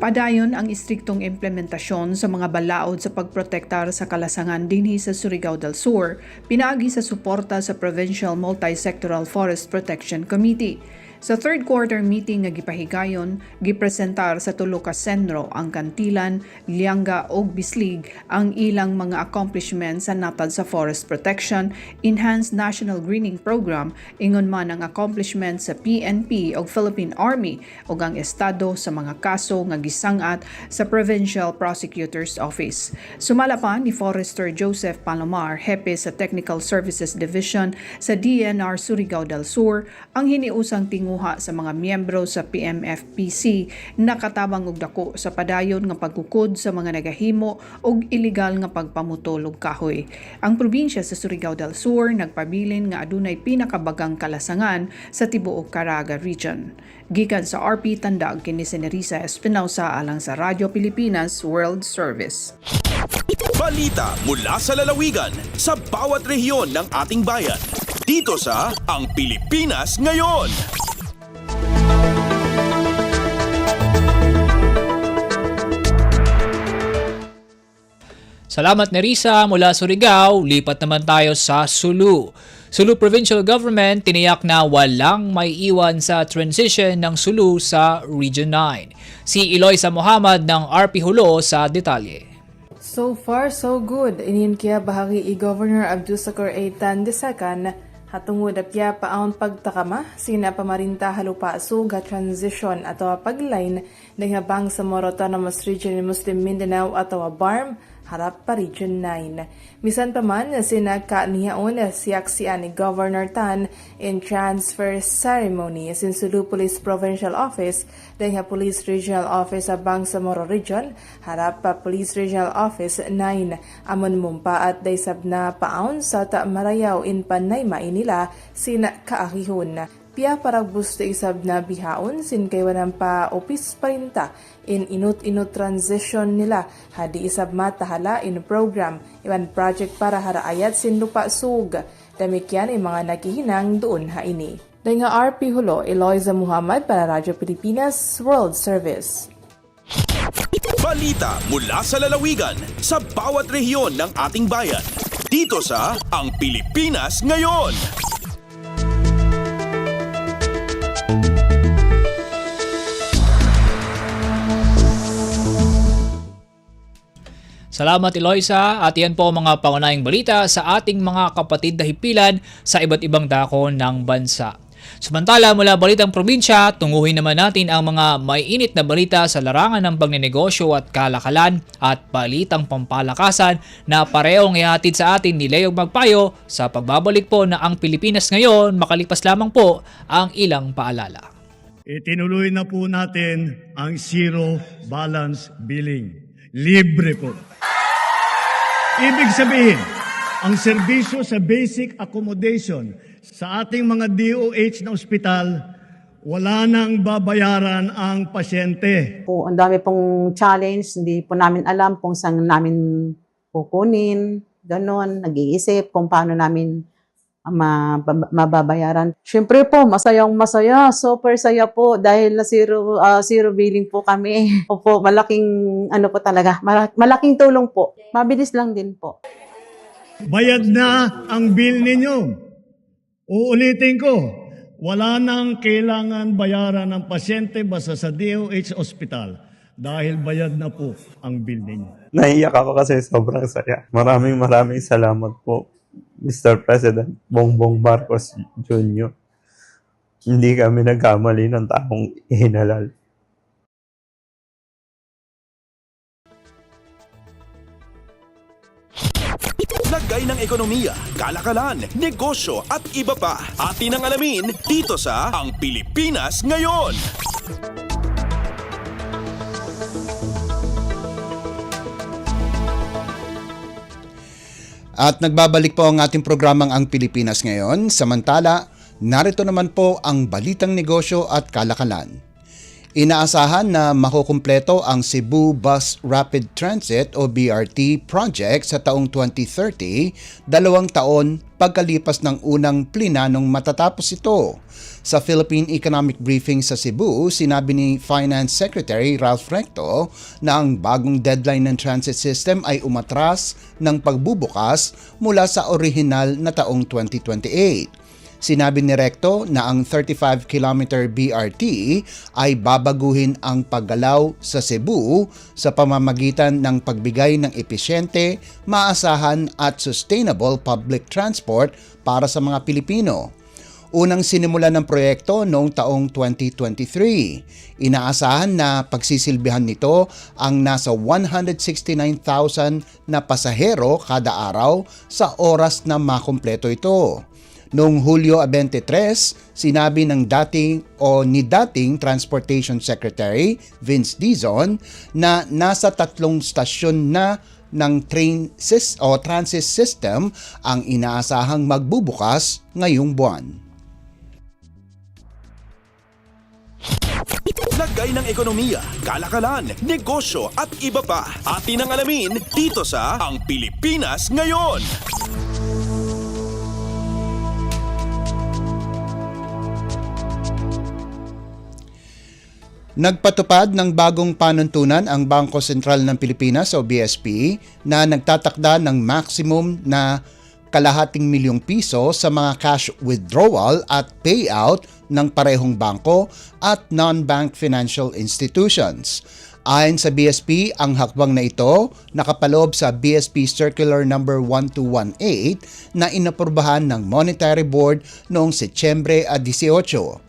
Padayon ang istriktong implementasyon sa mga balaod sa pagprotektar sa kalasangan dinhi sa Surigao del Sur, pinaagi sa suporta sa Provincial Multi-Sectoral Forest Protection Committee. Sa third quarter meeting nga gipahigayon, gipresentar sa tulo ka senro ang Kantilan, Lianga ug Bislig ang ilang mga accomplishments sa natad sa forest protection, enhanced national greening program, ingon man ang accomplishments sa PNP ug Philippine Army ug ang estado sa mga kaso nga gisangat sa Provincial Prosecutor's Office. Sumala pa ni Forester Joseph Palomar, hepe sa Technical Services Division sa DNR Surigao del Sur, ang hiniusang tinguha sa mga miyembro sa PMFPC na katabang og dako sa padayon nga pagkukod sa mga nagahimo og illegal nga pagpamutol og kahoy. Ang probinsya sa Surigao del Sur nagpabilin nga adunay pinakabagang kalasangan sa tibuok Caraga Region. Gikan sa RP Tandag kini si Nerissa Espinosa alang sa Radyo Pilipinas World Service. Balita mula sa lalawigan sa bawat rehiyon ng ating bayan. Dito sa Ang Pilipinas Ngayon. Salamat Nerissa mula Surigao, lipat naman tayo sa Sulu. Sulu Provincial Government tiniyak na walang may iwan sa transition ng Sulu sa Region 9. Si Eloisa Muhammad ng RP Hulo sa detalye. So far, so good. Inin kaya bahagi i-Governor Abdulsakur Eitan II hatungod apya paon pagtakama sina pamarinta halupa suga transition ato pagline ng bang sa Moro Autonomous Region in Muslim Mindanao ato BARM harap pa Region 9. Misan pa man sina kaanihaon siyaksian ni Governor Tan in transfer ceremony sin Sulu Police Provincial Office dengan Police Regional Office sa Bangsamoro Region harap pa Police Regional Office 9 amon mumpa at daysab na paon sa ta marayaw in panay mainila sina kaahihon. Pia parag gusto isab na bihaon sin kay wanang pa opis parinta in inut-inut transition nila hadi isab matahala in program iwan project para haraayat sin lupa sug damikyan ay mga nakihinang doon ha ini. Dahil nga RP Hulo, Eloisa Muhammad para Radyo Pilipinas World Service. Balita mula sa lalawigan sa bawat rehiyon ng ating bayan. Dito sa Ang Pilipinas Ngayon. Salamat Eloisa at yan po ang mga pangunahing balita sa ating mga kapatid na hipilan sa iba't ibang dako ng bansa. Samantala mula Balitang Probinsya, tunguhin naman natin ang mga maiinit na balita sa larangan ng pagnenegosyo at kalakalan at balitang pampalakasan na parehong ihatid sa atin ni Leo Magpayo sa pagbabalik po na Ang Pilipinas Ngayon, makalipas lamang po ang ilang paalala. Itinuloy na po natin ang zero balance billing. Libre po. Ibig sabihin, ang serbisyo sa basic accommodation sa ating mga DOH na ospital, wala nang babayaran ang pasyente. Ang dami pong challenge, hindi po namin alam kung saan namin kukunin, ganon, nag-iisip kung paano namin mababayaran. Siyempre po, masayang masaya, super saya po dahil na zero billing po kami. Opo, malaking ano po talaga, malaking tulong po. Mabilis lang din po. Bayad na ang bill ninyo. Uulitin ko, wala nang kailangan bayaran ng pasyente basta sa DOH Hospital dahil bayad na po ang bill ninyo. Naiyak ako kasi sobrang saya. Maraming salamat po, Mr. President Bongbong Marcos Jr. Hindi kami nagkamali ng taong ihinalal. Lagay ng ekonomiya, kalakalan, negosyo at iba pa. Atin ang alamin dito sa Ang Pilipinas Ngayon. At nagbabalik po ang ating programang Ang Pilipinas Ngayon. Samantala, narito naman po ang balitang negosyo at kalakalan. Inaasahan na makukumpleto ang Cebu Bus Rapid Transit o BRT project sa taong 2030, 2 taon pagkalipas ng unang plinanong matatapos ito. Sa Philippine Economic Briefing sa Cebu, sinabi ni Finance Secretary Ralph Recto na ang bagong deadline ng transit system ay umatras ng pagbubukas mula sa orihinal na taong 2028. Sinabi ni Recto na ang 35-kilometer BRT ay babaguhin ang paggalaw sa Cebu sa pamamagitan ng pagbigay ng episyente, maasahan at sustainable public transport para sa mga Pilipino. Unang sinimula ng proyekto noong taong 2023. Inaasahan na pagsisilbihan nito ang nasa 169,000 na pasahero kada araw sa oras na makumpleto ito. Noong Hulyo 23, sinabi ng dating Transportation Secretary Vince Dizon na nasa 3 stasyon na ng transit system ang inaasahang magbubukas ngayong buwan. Lagay ng ekonomiya, kalakalan, negosyo at iba pa. Atin ang alamin dito sa Ang Pilipinas Ngayon. Nagpatupad ng bagong panuntunan ang Bangko Sentral ng Pilipinas o BSP na nagtatakda ng maximum na ₱250,000 sa mga cash withdrawal at payout ng parehong bangko at non-bank financial institutions. Ayon sa BSP, ang hakbang na ito nakapaloob sa BSP Circular No. 1218 na inaprubahan ng Monetary Board noong Setyembre 18.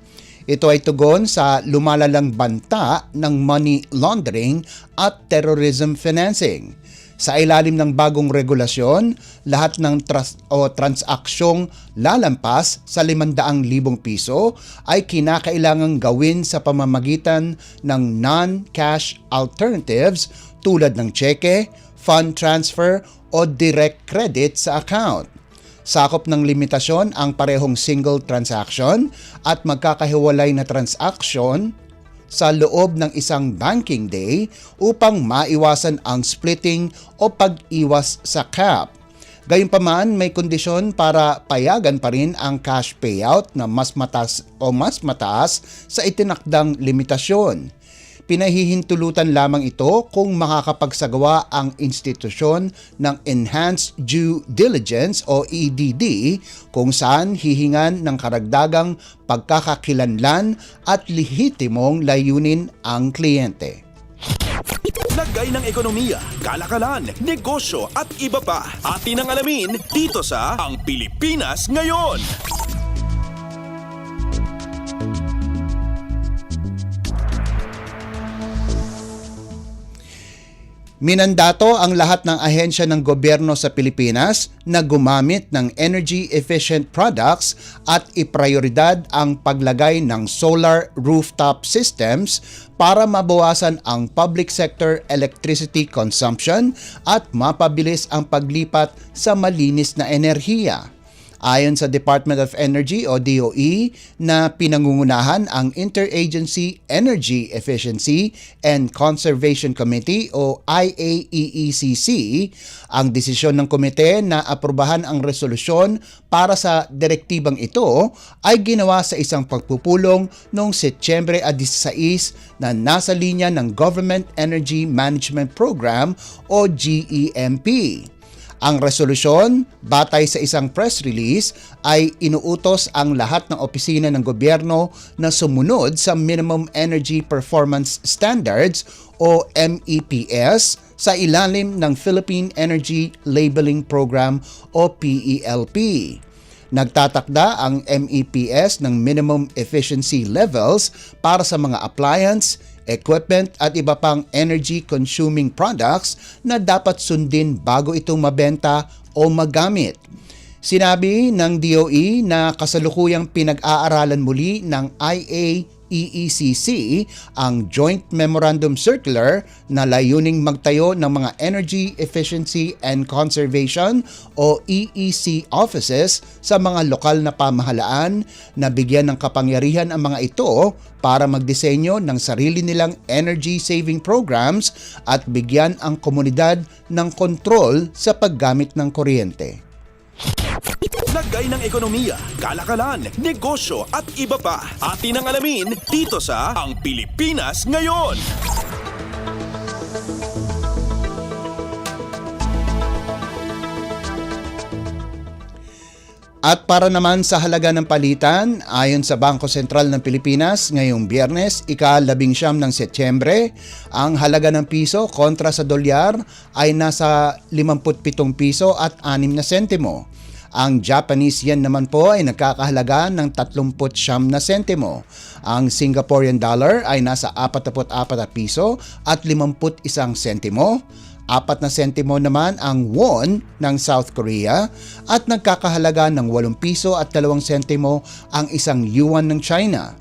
Ito ay tugon sa lumalalang banta ng money laundering at terrorism financing. Sa ilalim ng bagong regulasyon, lahat ng transaksyong lalampas sa ₱500,000 ay kinakailangang gawin sa pamamagitan ng non-cash alternatives tulad ng cheque, fund transfer o direct credit sa account. Sakop ng limitasyon ang parehong single transaction at magkakahiwalay na transaction sa loob ng isang banking day upang maiwasan ang splitting o pag-iwas sa cap. Gayunpaman, may kondisyon para payagan pa rin ang cash payout na mas mataas sa itinakdang limitasyon. Pinahihintulutan lamang ito kung makakapagsagawa ang institusyon ng Enhanced Due Diligence o EDD kung saan hihingan ng karagdagang pagkakakilanlan at lehitimong layunin ang kliyente. Lagay ng ekonomiya, kalakalan, negosyo at iba pa. Atin ang alamin dito sa Ang Pilipinas Ngayon. Minandato ang lahat ng ahensya ng gobyerno sa Pilipinas na gumamit ng energy-efficient products at iprioridad ang paglagay ng solar rooftop systems para mabawasan ang public sector electricity consumption at mapabilis ang paglipat sa malinis na enerhiya. Ayon sa Department of Energy o DOE na pinangungunahan ang Interagency Energy Efficiency and Conservation Committee o IAEECC, ang desisyon ng komite na aprubahan ang resolusyon para sa direktibang ito ay ginawa sa isang pagpupulong noong Setyembre 16 na nasa linya ng Government Energy Management Program o GEMP. Ang resolusyon, batay sa isang press release, ay inuutos ang lahat ng opisina ng gobyerno na sumunod sa Minimum Energy Performance Standards o MEPS sa ilalim ng Philippine Energy Labeling Program o PELP. Nagtatakda ang MEPS ng minimum efficiency levels para sa mga appliance, equipment at iba pang energy-consuming products na dapat sundin bago ito mabenta o magamit. Sinabi ng DOE na kasalukuyang pinag-aaralan muli ng IAEECC ang Joint Memorandum Circular na layuning magtayo ng mga Energy Efficiency and Conservation o EEC offices sa mga lokal na pamahalaan na bigyan ng kapangyarihan ang mga ito para magdisenyo ng sarili nilang energy saving programs at bigyan ang komunidad ng kontrol sa paggamit ng kuryente. Lagay ng ekonomiya, kalakalan, negosyo at iba pa. Atin ang alamin dito sa Ang Pilipinas Ngayon. At para naman sa halaga ng palitan, ayon sa Bangko Sentral ng Pilipinas, ngayong Biyernes, ika-19 ng Setyembre, ang halaga ng piso kontra sa dolyar ay nasa 57 piso at 6 na sentimo. Ang Japanese yen naman po ay nagkakahalaga ng 39 na sentimo. Ang Singaporean dollar ay nasa 44 piso at 51 sentimo. 4 na sentimo naman ang won ng South Korea at nagkakahalaga ng 8 piso at 2 sentimo ang isang yuan ng China.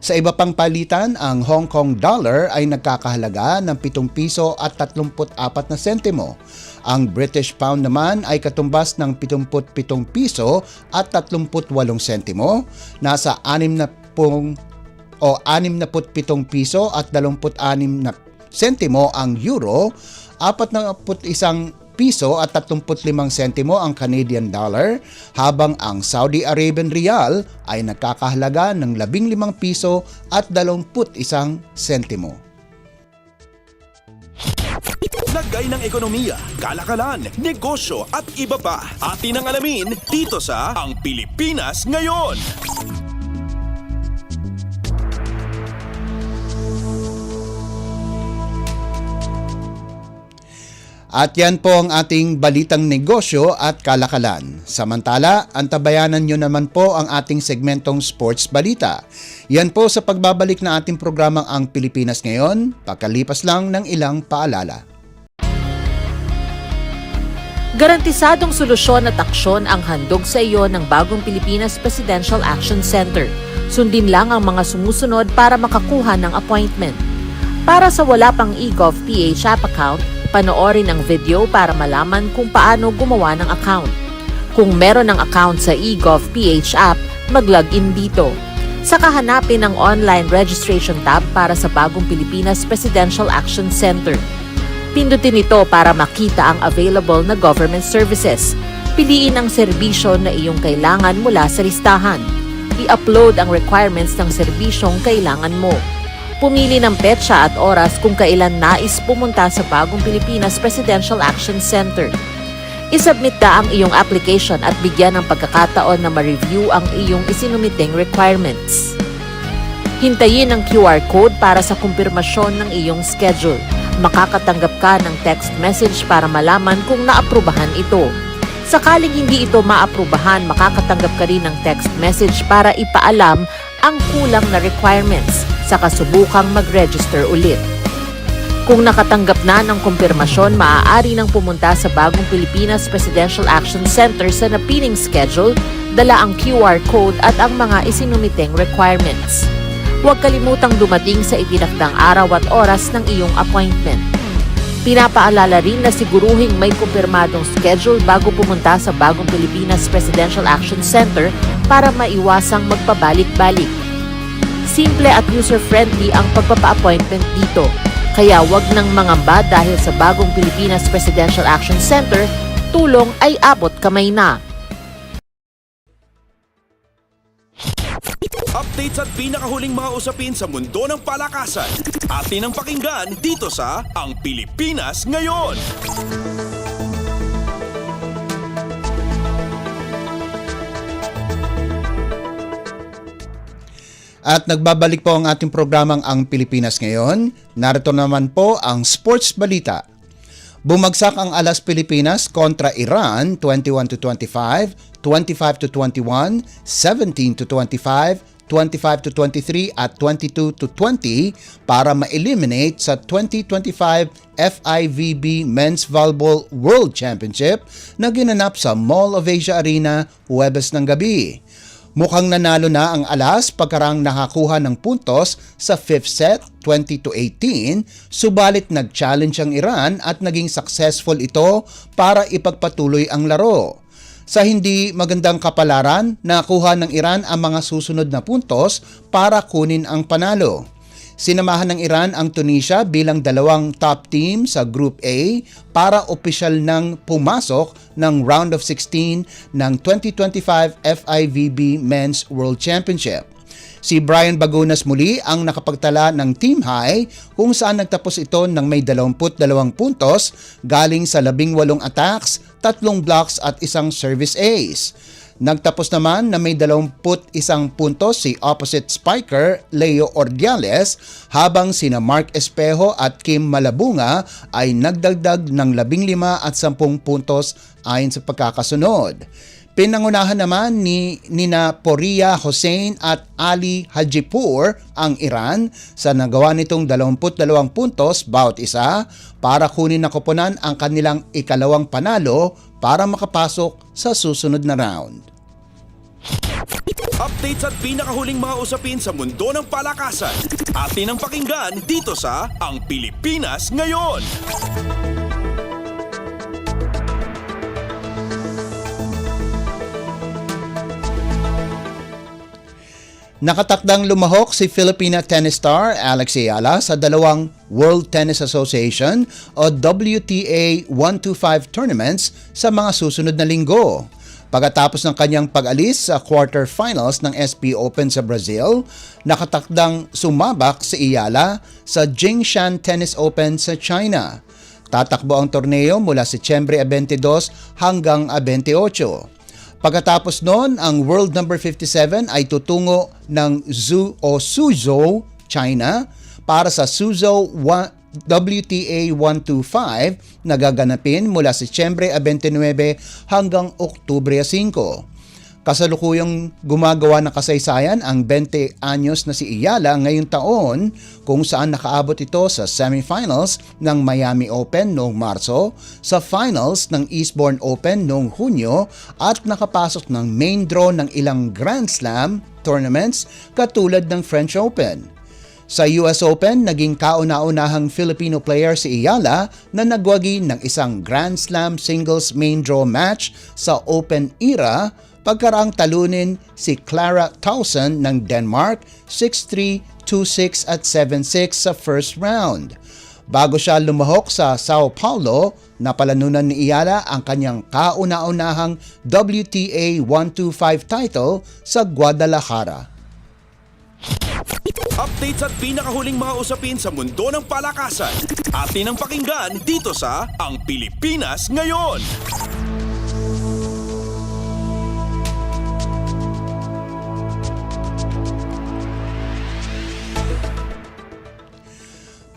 Sa iba pang palitan, ang Hong Kong dollar ay nagkakahalaga ng 7 piso at 34 na sentimo. Ang British pound naman ay katumbas ng 77 piso at 38 sentimo. Nasa 67 piso at 26 na sentimo ang euro, 41 piso at 35 sentimo ang Canadian dollar, habang ang Saudi Arabian Riyal ay nagkakahalaga ng 15 piso at 21 sentimo. Lagay ng ekonomiya, kalakalan, negosyo at iba pa. Atin ang alamin dito sa Ang Pilipinas Ngayon. At yan po ang ating balitang negosyo at kalakalan. Samantala, antabayanan nyo naman po ang ating segmentong Sports Balita. Yan po sa pagbabalik na ating programang Ang Pilipinas Ngayon, pagkalipas lang ng ilang paalala. Garantisadong solusyon at aksyon ang handog sa iyo ng bagong Pilipinas Presidential Action Center. Sundin lang ang mga sumusunod para makakuha ng appointment. Para sa wala pang eGov.ph app account, panoorin ang video para malaman kung paano gumawa ng account. Kung meron ng account sa eGov.ph app, mag-login dito. Saka hanapin ang online registration tab para sa bagong Pilipinas Presidential Action Center. Pindutin ito para makita ang available na government services. Piliin ang serbisyo na iyong kailangan mula sa listahan. I-upload ang requirements ng serbisyong kailangan mo. Pumili ng petsa at oras kung kailan nais pumunta sa bagong Pilipinas Presidential Action Center. I-submit na ang iyong application at bigyan ng pagkakataon na ma-review ang iyong isinumiting requirements. Hintayin ang QR code para sa kumpirmasyon ng iyong schedule. Makakatanggap ka ng text message para malaman kung naaprubahan ito. Sakaling hindi ito maaprubahan, makakatanggap ka rin ng text message para ipaalam ang kulang na requirements sa kasubukang mag-register ulit. Kung nakatanggap na ng kumpirmasyon, maaari nang pumunta sa bagong Pilipinas Presidential Action Center sa napiling schedule, dala ang QR code at ang mga isinumiting requirements. Huwag kalimutang dumating sa itinakdang araw at oras ng iyong appointment. Pinapaalala rin na siguruhing may kumpirmadong schedule bago pumunta sa Bagong Pilipinas Presidential Action Center para maiwasang magpabalik-balik. Simple at user-friendly ang pagpapa-appointment dito, kaya wag nang mangamba dahil sa Bagong Pilipinas Presidential Action Center, tulong ay abot kamay na. Updates at pinakahuling mga usapin sa mundo ng palakasan. Atin ang pakinggan dito sa Ang Pilipinas Ngayon. At nagbabalik po ang ating programang Ang Pilipinas Ngayon. Narito naman po ang sports balita. Bumagsak ang Alas Pilipinas kontra Iran 21-25, 25-21, 17-25, 25-23 at 22-20 para ma-eliminate sa 2025 FIVB Men's Volleyball World Championship na ginanap sa Mall of Asia Arena Huwebes ng gabi. Mukhang nanalo na ang Alas pagkarang nakakuha ng puntos sa 5th set 20-18, subalit nag-challenge ang Iran at naging successful ito para ipagpatuloy ang laro. Sa hindi magandang kapalaran, nakuha ng Iran ang mga susunod na puntos para kunin ang panalo. Sinamahan ng Iran ang Tunisia bilang dalawang top team sa Group A para opisyal nang pumasok ng Round of 16 ng 2025 FIVB Men's World Championship. Si Brian Bagunas muli ang nakapagtala ng team high kung saan nagtapos ito ng may 22 puntos galing sa 18 attacks, 3 blocks at 1 service ace. Nagtapos naman na may 21 puntos si opposite spiker Leo Ordiales habang sina Mark Espejo at Kim Malabunga ay nagdagdag ng 15 at 10 puntos ayon sa pagkakasunod. Pinangunahan naman ni Nina Poria Hossein at Ali Hajipur ang Iran sa nagawa nitong 22 puntos bawat isa para kunin na koponan ang kanilang ikalawang panalo para makapasok sa susunod na round. Updates at pinakahuling mga usapin sa mundo ng palakasan. Atin ang pakinggan dito sa Ang Pilipinas Ngayon. Nakatakdang lumahok si Filipina tennis star Alex Ayala sa dalawang World Tennis Association o WTA 125 tournaments sa mga susunod na linggo. Pagkatapos ng kanyang pag-alis sa quarterfinals ng SP Open sa Brazil, nakatakdang sumabak si Ayala sa Jingshan Tennis Open sa China. Tatakbo ang torneo mula Setyembre 22 hanggang 28. Pagkatapos noon, ang world number 57 ay tutungo ng Suzhou, China para sa Suzhou WTA 125 na gaganapin mula Setyembre 29 hanggang Oktubre 5. Kasalukuyang gumagawa ng kasaysayan ang 20 anyos na si Ayala ngayong taon kung saan nakaabot ito sa semifinals ng Miami Open noong Marso, sa finals ng Eastbourne Open noong Hunyo at nakapasok ng main draw ng ilang Grand Slam tournaments katulad ng French Open. Sa US Open, naging kauna-unahang Filipino player si Ayala na nagwagi ng isang Grand Slam singles main draw match sa Open era pagkaraang talunin si Clara Towson ng Denmark 6-3, 2-6 at 7-6 sa first round. Bago siya lumahok sa Sao Paulo, napalanunan ni Ayala ang kanyang kauna-unahang WTA 125 title sa Guadalajara. Updates at pinakahuling mga usapin sa mundo ng palakasan. Atin ang pakinggan dito sa Ang Pilipinas Ngayon.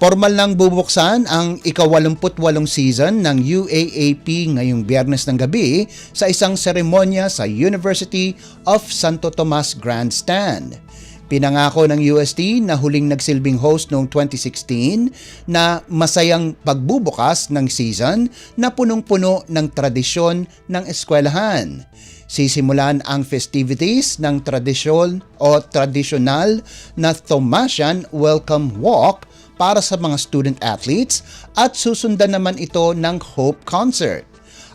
Formal nang bubuksan ang ika-88 season ng UAAP ngayong Biyernes ng gabi sa isang seremonya sa University of Santo Tomas Grandstand. Pinangako ng UST na huling nagsilbing host noong 2016 na masayang pagbubukas ng season na punong-puno ng tradisyon ng eskwelahan. Sisimulan ang festivities ng tradisyonal na Thomasian Welcome Walk para sa mga student athletes at susundan naman ito ng Hope Concert.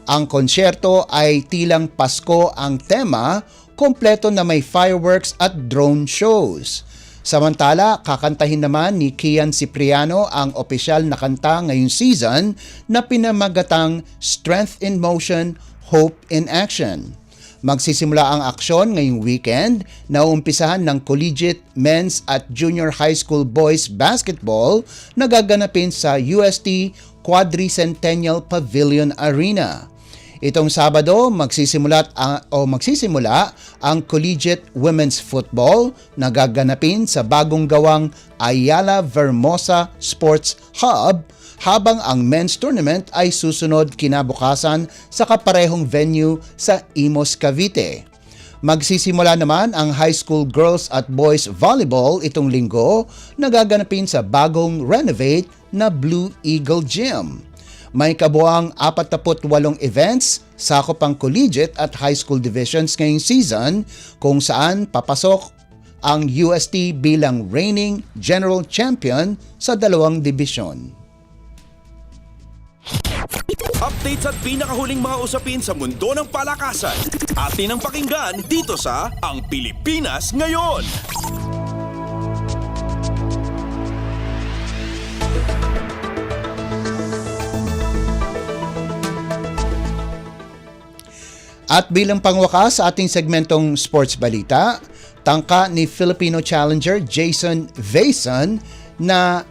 Ang konsyerto ay tilang Pasko ang tema, kompleto na may fireworks at drone shows. Samantala, kakantahin naman ni Kian Cipriano ang opisyal na kanta ngayong season na pinamagatang Strength in Motion, Hope in Action. Magsisimula ang aksyon ngayong weekend na uumpisahan ng collegiate, men's at junior high school boys basketball na gaganapin sa UST Quadricentennial Pavilion Arena. Itong Sabado, magsisimula ang collegiate women's football na gaganapin sa bagong gawang Ayala Vermosa Sports Hub, habang ang men's tournament ay susunod kinabukasan sa kaparehong venue sa Imos, Cavite. Magsisimula naman ang high school girls at boys volleyball itong linggo na gaganapin sa bagong renovate na Blue Eagle Gym. May kabuang 48 events, sakop ang collegiate at high school divisions ngayong season kung saan papasok ang UST bilang reigning general champion sa 2 dibisyon. Updates at pinakahuling mga usapin sa mundo ng palakasan. Atin ang pakinggan dito sa Ang Pilipinas Ngayon. At bilang pangwakas sa ating segmentong sports balita, tangka ni Filipino challenger Jason Vason na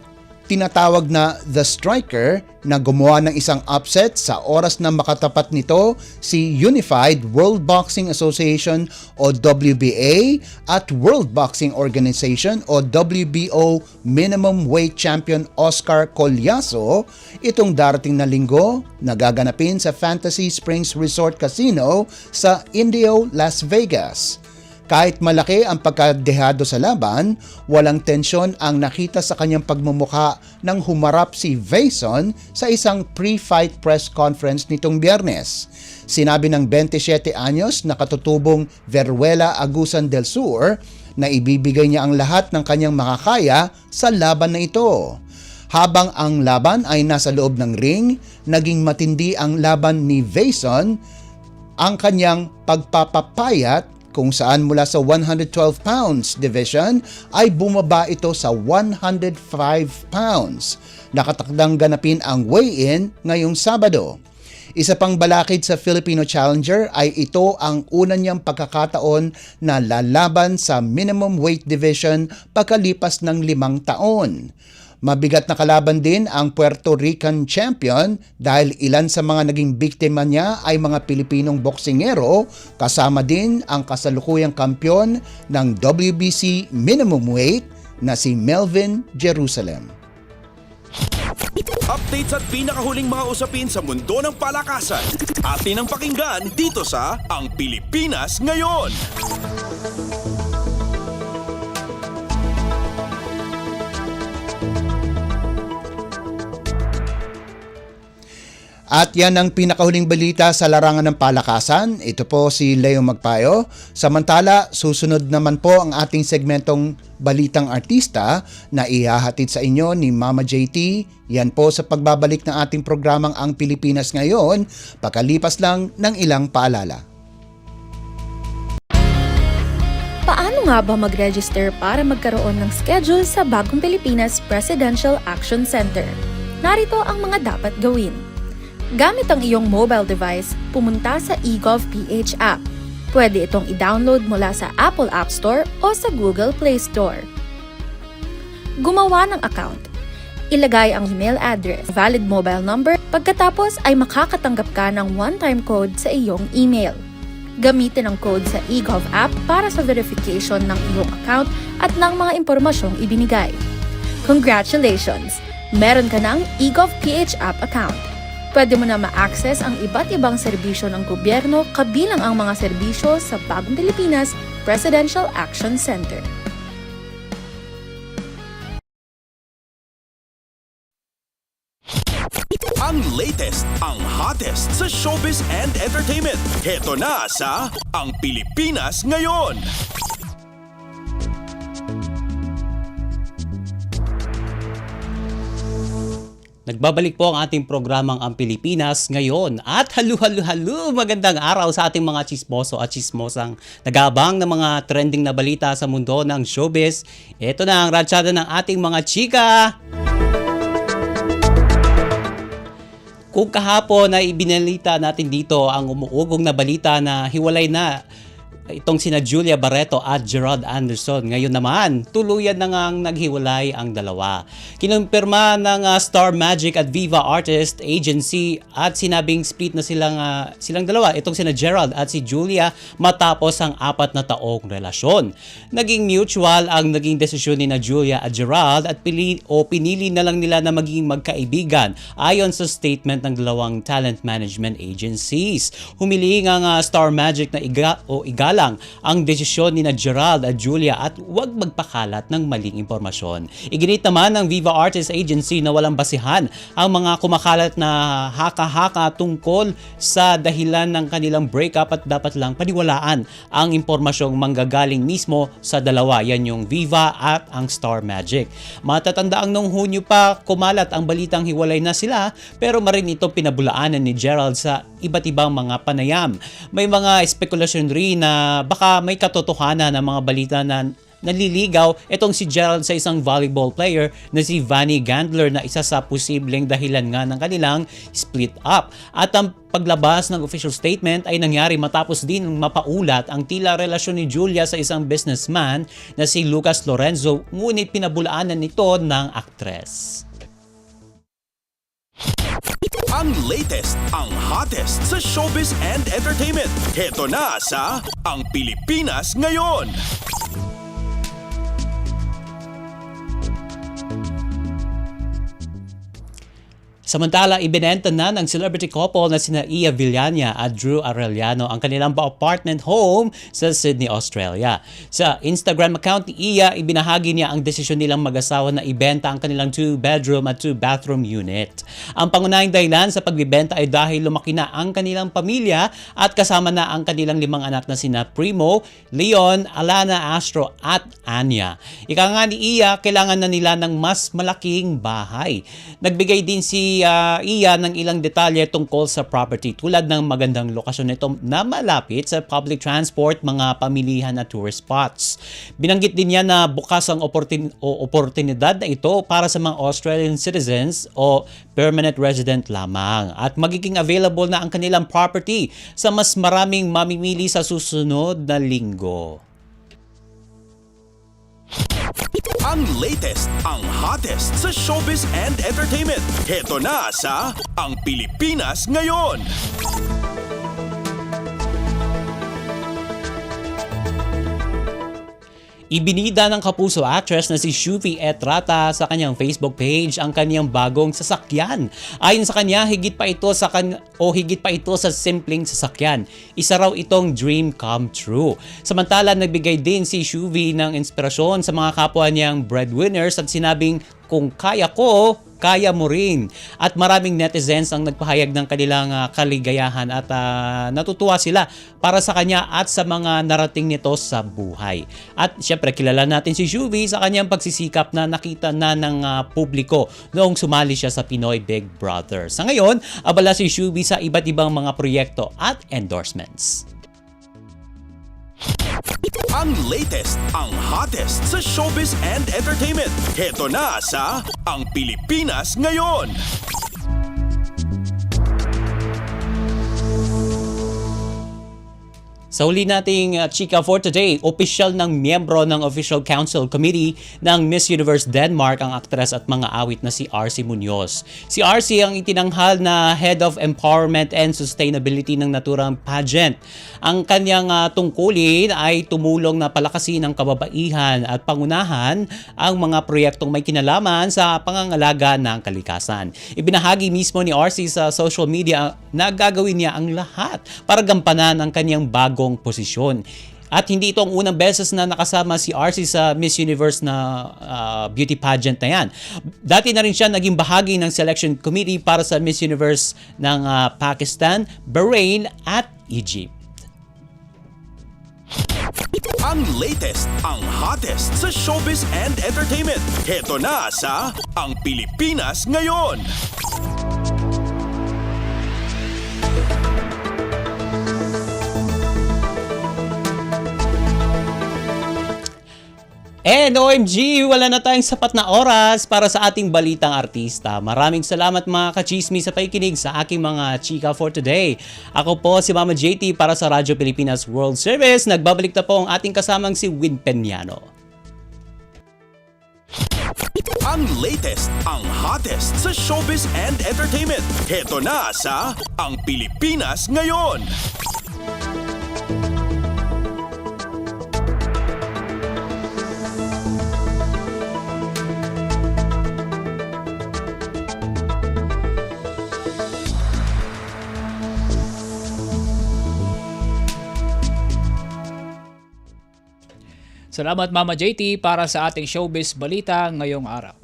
tinatawag na The Striker na gumawa ng isang upset sa oras na makatapat nito si Unified World Boxing Association o WBA at World Boxing Organization o WBO minimum weight champion Oscar Colyaso itong darating na linggo na gaganapin sa Fantasy Springs Resort Casino sa Indio, Las Vegas. Kahit malaki ang pagkadehado sa laban, walang tensyon ang nakita sa kanyang pagmumukha nang humarap si Vason sa isang pre-fight press conference nitong Biyernes. Sinabi ng 27 anyos na katutubong Veruela Agusan del Sur na ibibigay niya ang lahat ng kanyang makakaya sa laban na ito. Habang ang laban ay nasa loob ng ring, naging matindi ang laban ni Vason, ang kanyang pagpapapayat kung saan mula sa 112 pounds division ay bumaba ito sa 105 pounds. Nakatakdang ganapin ang weigh-in ngayong Sabado. Isa pang balakid sa Filipino challenger ay ito ang una niyang pagkakataon na lalaban sa minimum weight division pagkalipas ng 5 taon. Mabigat na kalaban din ang Puerto Rican champion dahil ilan sa mga naging biktima niya ay mga Pilipinong boksingero, kasama din ang kasalukuyang kampyon ng WBC minimum weight na si Melvin Jerusalem. Updates at pinakahuling mga usapin sa mundo ng palakasan. Atin ang pakinggan dito sa Ang Pilipinas Ngayon. At yan ang pinakahuling balita sa larangan ng palakasan. Ito po si Leo Magpayo. Samantala, susunod naman po ang ating segmentong Balitang Artista na ihahatid sa inyo ni Mama JT. Yan po sa pagbabalik ng ating programang Ang Pilipinas Ngayon, pakalipas lang ng ilang paalala. Paano nga ba mag-register para magkaroon ng schedule sa Bagong Pilipinas Presidential Action Center? Narito ang mga dapat gawin. Gamit ang iyong mobile device, pumunta sa eGovPH app. Pwede itong i-download mula sa Apple App Store o sa Google Play Store. Gumawa ng account. Ilagay ang email address, valid mobile number, pagkatapos ay makakatanggap ka ng one-time code sa iyong email. Gamitin ang code sa eGov app para sa verification ng iyong account at ng mga impormasyong ibinigay. Congratulations! Meron ka ng eGovPH app account. Pwede mo na ma-access ang iba't ibang serbisyo ng gobyerno kabilang ang mga serbisyo sa Bagong Pilipinas Presidential Action Center. Ang latest, ang hottest sa showbiz and entertainment. Heto na sa Ang Pilipinas Ngayon. Nagbabalik po ang ating programang Ang Pilipinas ngayon. At halu, magandang araw sa ating mga chismoso at chismosang nagabang ng mga trending na balita sa mundo ng showbiz. Ito na ang ratsyada ng ating mga chika. Kung kahapon na ibinalita natin dito ang umuugong na balita na hiwalay na itong sina Julia Barreto at Gerald Anderson. Ngayon naman, tuluyan na ngang naghiwalay ang dalawa. Kinumpirma ng Star Magic at Viva Artist Agency at sinabing split na silang dalawa, itong sina Gerald at si Julia, matapos ang 4 na taong relasyon. Naging mutual ang naging desisyon ni na Julia at Gerald at pinili na lang nila na maging magkaibigan ayon sa statement ng dalawang talent management agencies. Humiling ang Star Magic na igalang ang desisyon ni na Gerald at Julia at huwag magpakalat ng maling impormasyon. Iginit naman ng Viva Artist Agency na walang basihan ang mga kumakalat na haka-haka tungkol sa dahilan ng kanilang breakup at dapat lang paniwalaan ang impormasyong manggagaling mismo sa dalawa. Yan yung Viva at ang Star Magic. Matatandaang nung Hunyo pa kumalat ang balitang hiwalay na sila, pero marin ito pinabulaanan ni Gerald sa iba't ibang mga panayam. May mga spekulasyon rin na baka may katotohanan ng mga balita na naliligaw itong si Gerald sa isang volleyball player na si Vanny Gandler na isa sa posibleng dahilan nga ng kanilang split up. At ang paglabas ng official statement ay nangyari matapos din mapaulat ang tila relasyon ni Julia sa isang businessman na si Lucas Lorenzo, ngunit pinabulaanan nito ng aktres. Ang latest, ang hottest sa showbiz and entertainment. Heto na sa Ang Pilipinas Ngayon. Samantala, ibinenta na ng celebrity couple na sina Iya Villania at Drew Arellano ang kanilang apartment home sa Sydney, Australia. Sa Instagram account ni Iya, ibinahagi niya ang desisyon nilang mag-asawa na ibenta ang kanilang 2-bedroom at 2-bathroom unit. Ang pangunahing dahilan sa pagbibenta ay dahil lumaki na ang kanilang pamilya at kasama na ang kanilang 5 anak na sina Primo, Leon, Alana, Astro at Anya. Ika nga ni Iya, kailangan na nila ng mas malaking bahay. Nagbigay din si Iya ng ilang detalye tungkol sa property tulad ng magandang lokasyon nito na malapit sa public transport, mga pamilihan at tourist spots. Binanggit din niya na bukas ang oportunidad na ito para sa mga Australian citizens o permanent resident lamang at magiging available na ang kanilang property sa mas maraming mamimili sa susunod na linggo. Ang latest, ang hottest sa showbiz and entertainment. Heto na sa Ang Pilipinas Ngayon. Ibinida ng kapuso actress na si Shuvi Etrata sa kanyang Facebook page ang kanyang bagong sasakyan. Ayon sa kanya, higit pa ito sa simpleng sasakyan. Isa raw itong dream come true. Samantala, nagbigay din si Shuvi ng inspirasyon sa mga kapwa niyang breadwinners at sinabing, kung kaya ko, kaya mo rin. At maraming netizens ang nagpahayag ng kanilang kaligayahan at natutuwa sila para sa kanya at sa mga narating nito sa buhay. At syempre, kilala natin si Shuvi sa kanyang pagsisikap na nakita na ng publiko noong sumali siya sa Pinoy Big Brother. Sa ngayon, abala si Shuvi sa iba't ibang mga proyekto at endorsements. Ang latest, ang hottest sa showbiz and entertainment. Heto na sa Ang Pilipinas Ngayon. Sa huli nating chika for today, opisyal ng miyembro ng Official Council Committee ng Miss Universe Denmark ang aktres at mga awit na si RC Munoz. Si RC ang itinanghal na Head of Empowerment and Sustainability ng naturang pageant. Ang kanyang tungkulin ay tumulong na palakasin ang kababaihan at pangunahan ang mga proyektong may kinalaman sa pangangalaga ng kalikasan. Ibinahagi mismo ni RC sa social media na gagawin niya ang lahat para gampanan ang kanyang bagong posisyon. At hindi ito ang unang beses na nakasama si RC sa Miss Universe na beauty pageant na yan. Dati na rin siya naging bahagi ng selection committee para sa Miss Universe ng Pakistan, Bahrain at Egypt. Ang latest, ang hottest sa showbiz and entertainment. Heto na sa Ang Pilipinas Ngayon. And OMG, wala na tayong sapat na oras para sa ating balitang artista. Maraming salamat mga kachismis sa pakikinig sa aking mga chika for today. Ako po si Mama JT para sa Radyo Pilipinas World Service. Nagbabalik na po ang ating kasamang si Win Peñano. Ang latest, ang hottest sa showbiz and entertainment. Heto na sa Ang Pilipinas Ngayon. Salamat Mama JT para sa ating showbiz balita ngayong araw.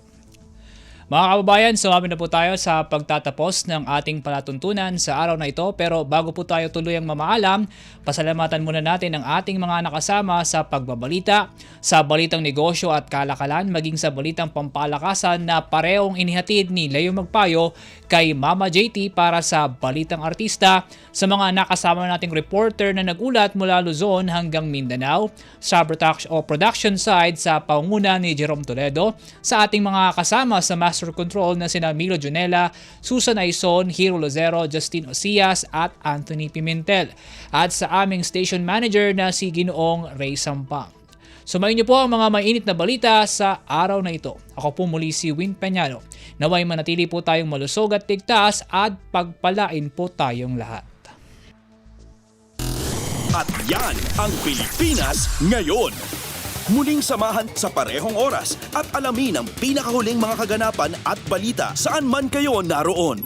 Mga kababayan, sumami na po tayo sa pagtatapos ng ating palatuntunan sa araw na ito. Pero bago po tayo tuluyang mamaalam, pasalamatan muna natin ang ating mga nakasama sa pagbabalita, sa balitang negosyo at kalakalan, maging sa balitang pampalakasan na parehong inihatid ni Leo Magpayo kay Mama JT para sa balitang artista, sa mga nakasama nating reporter na nagulat mula Luzon hanggang Mindanao, sa production side sa pangunguna ni Jerome Toledo, sa ating mga kasama sa Master Control na sina Milo Junela, Susan Aison, Hiro Lozero, Justin Osias at Anthony Pimentel, at sa aming station manager na si Ginoong Ray Sampang. Sumayin niyo po ang mga mainit na balita sa araw na ito. Ako po muli si Win Peñano. Naway manatili po tayong malusog at ligtas at pagpalain po tayong lahat. At yan ang Pilipinas Ngayon. Muling samahan sa parehong oras at alamin ang pinakahuling mga kaganapan at balita saan man kayo naroon.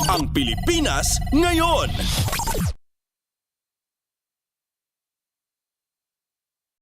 Ang Pilipinas Ngayon.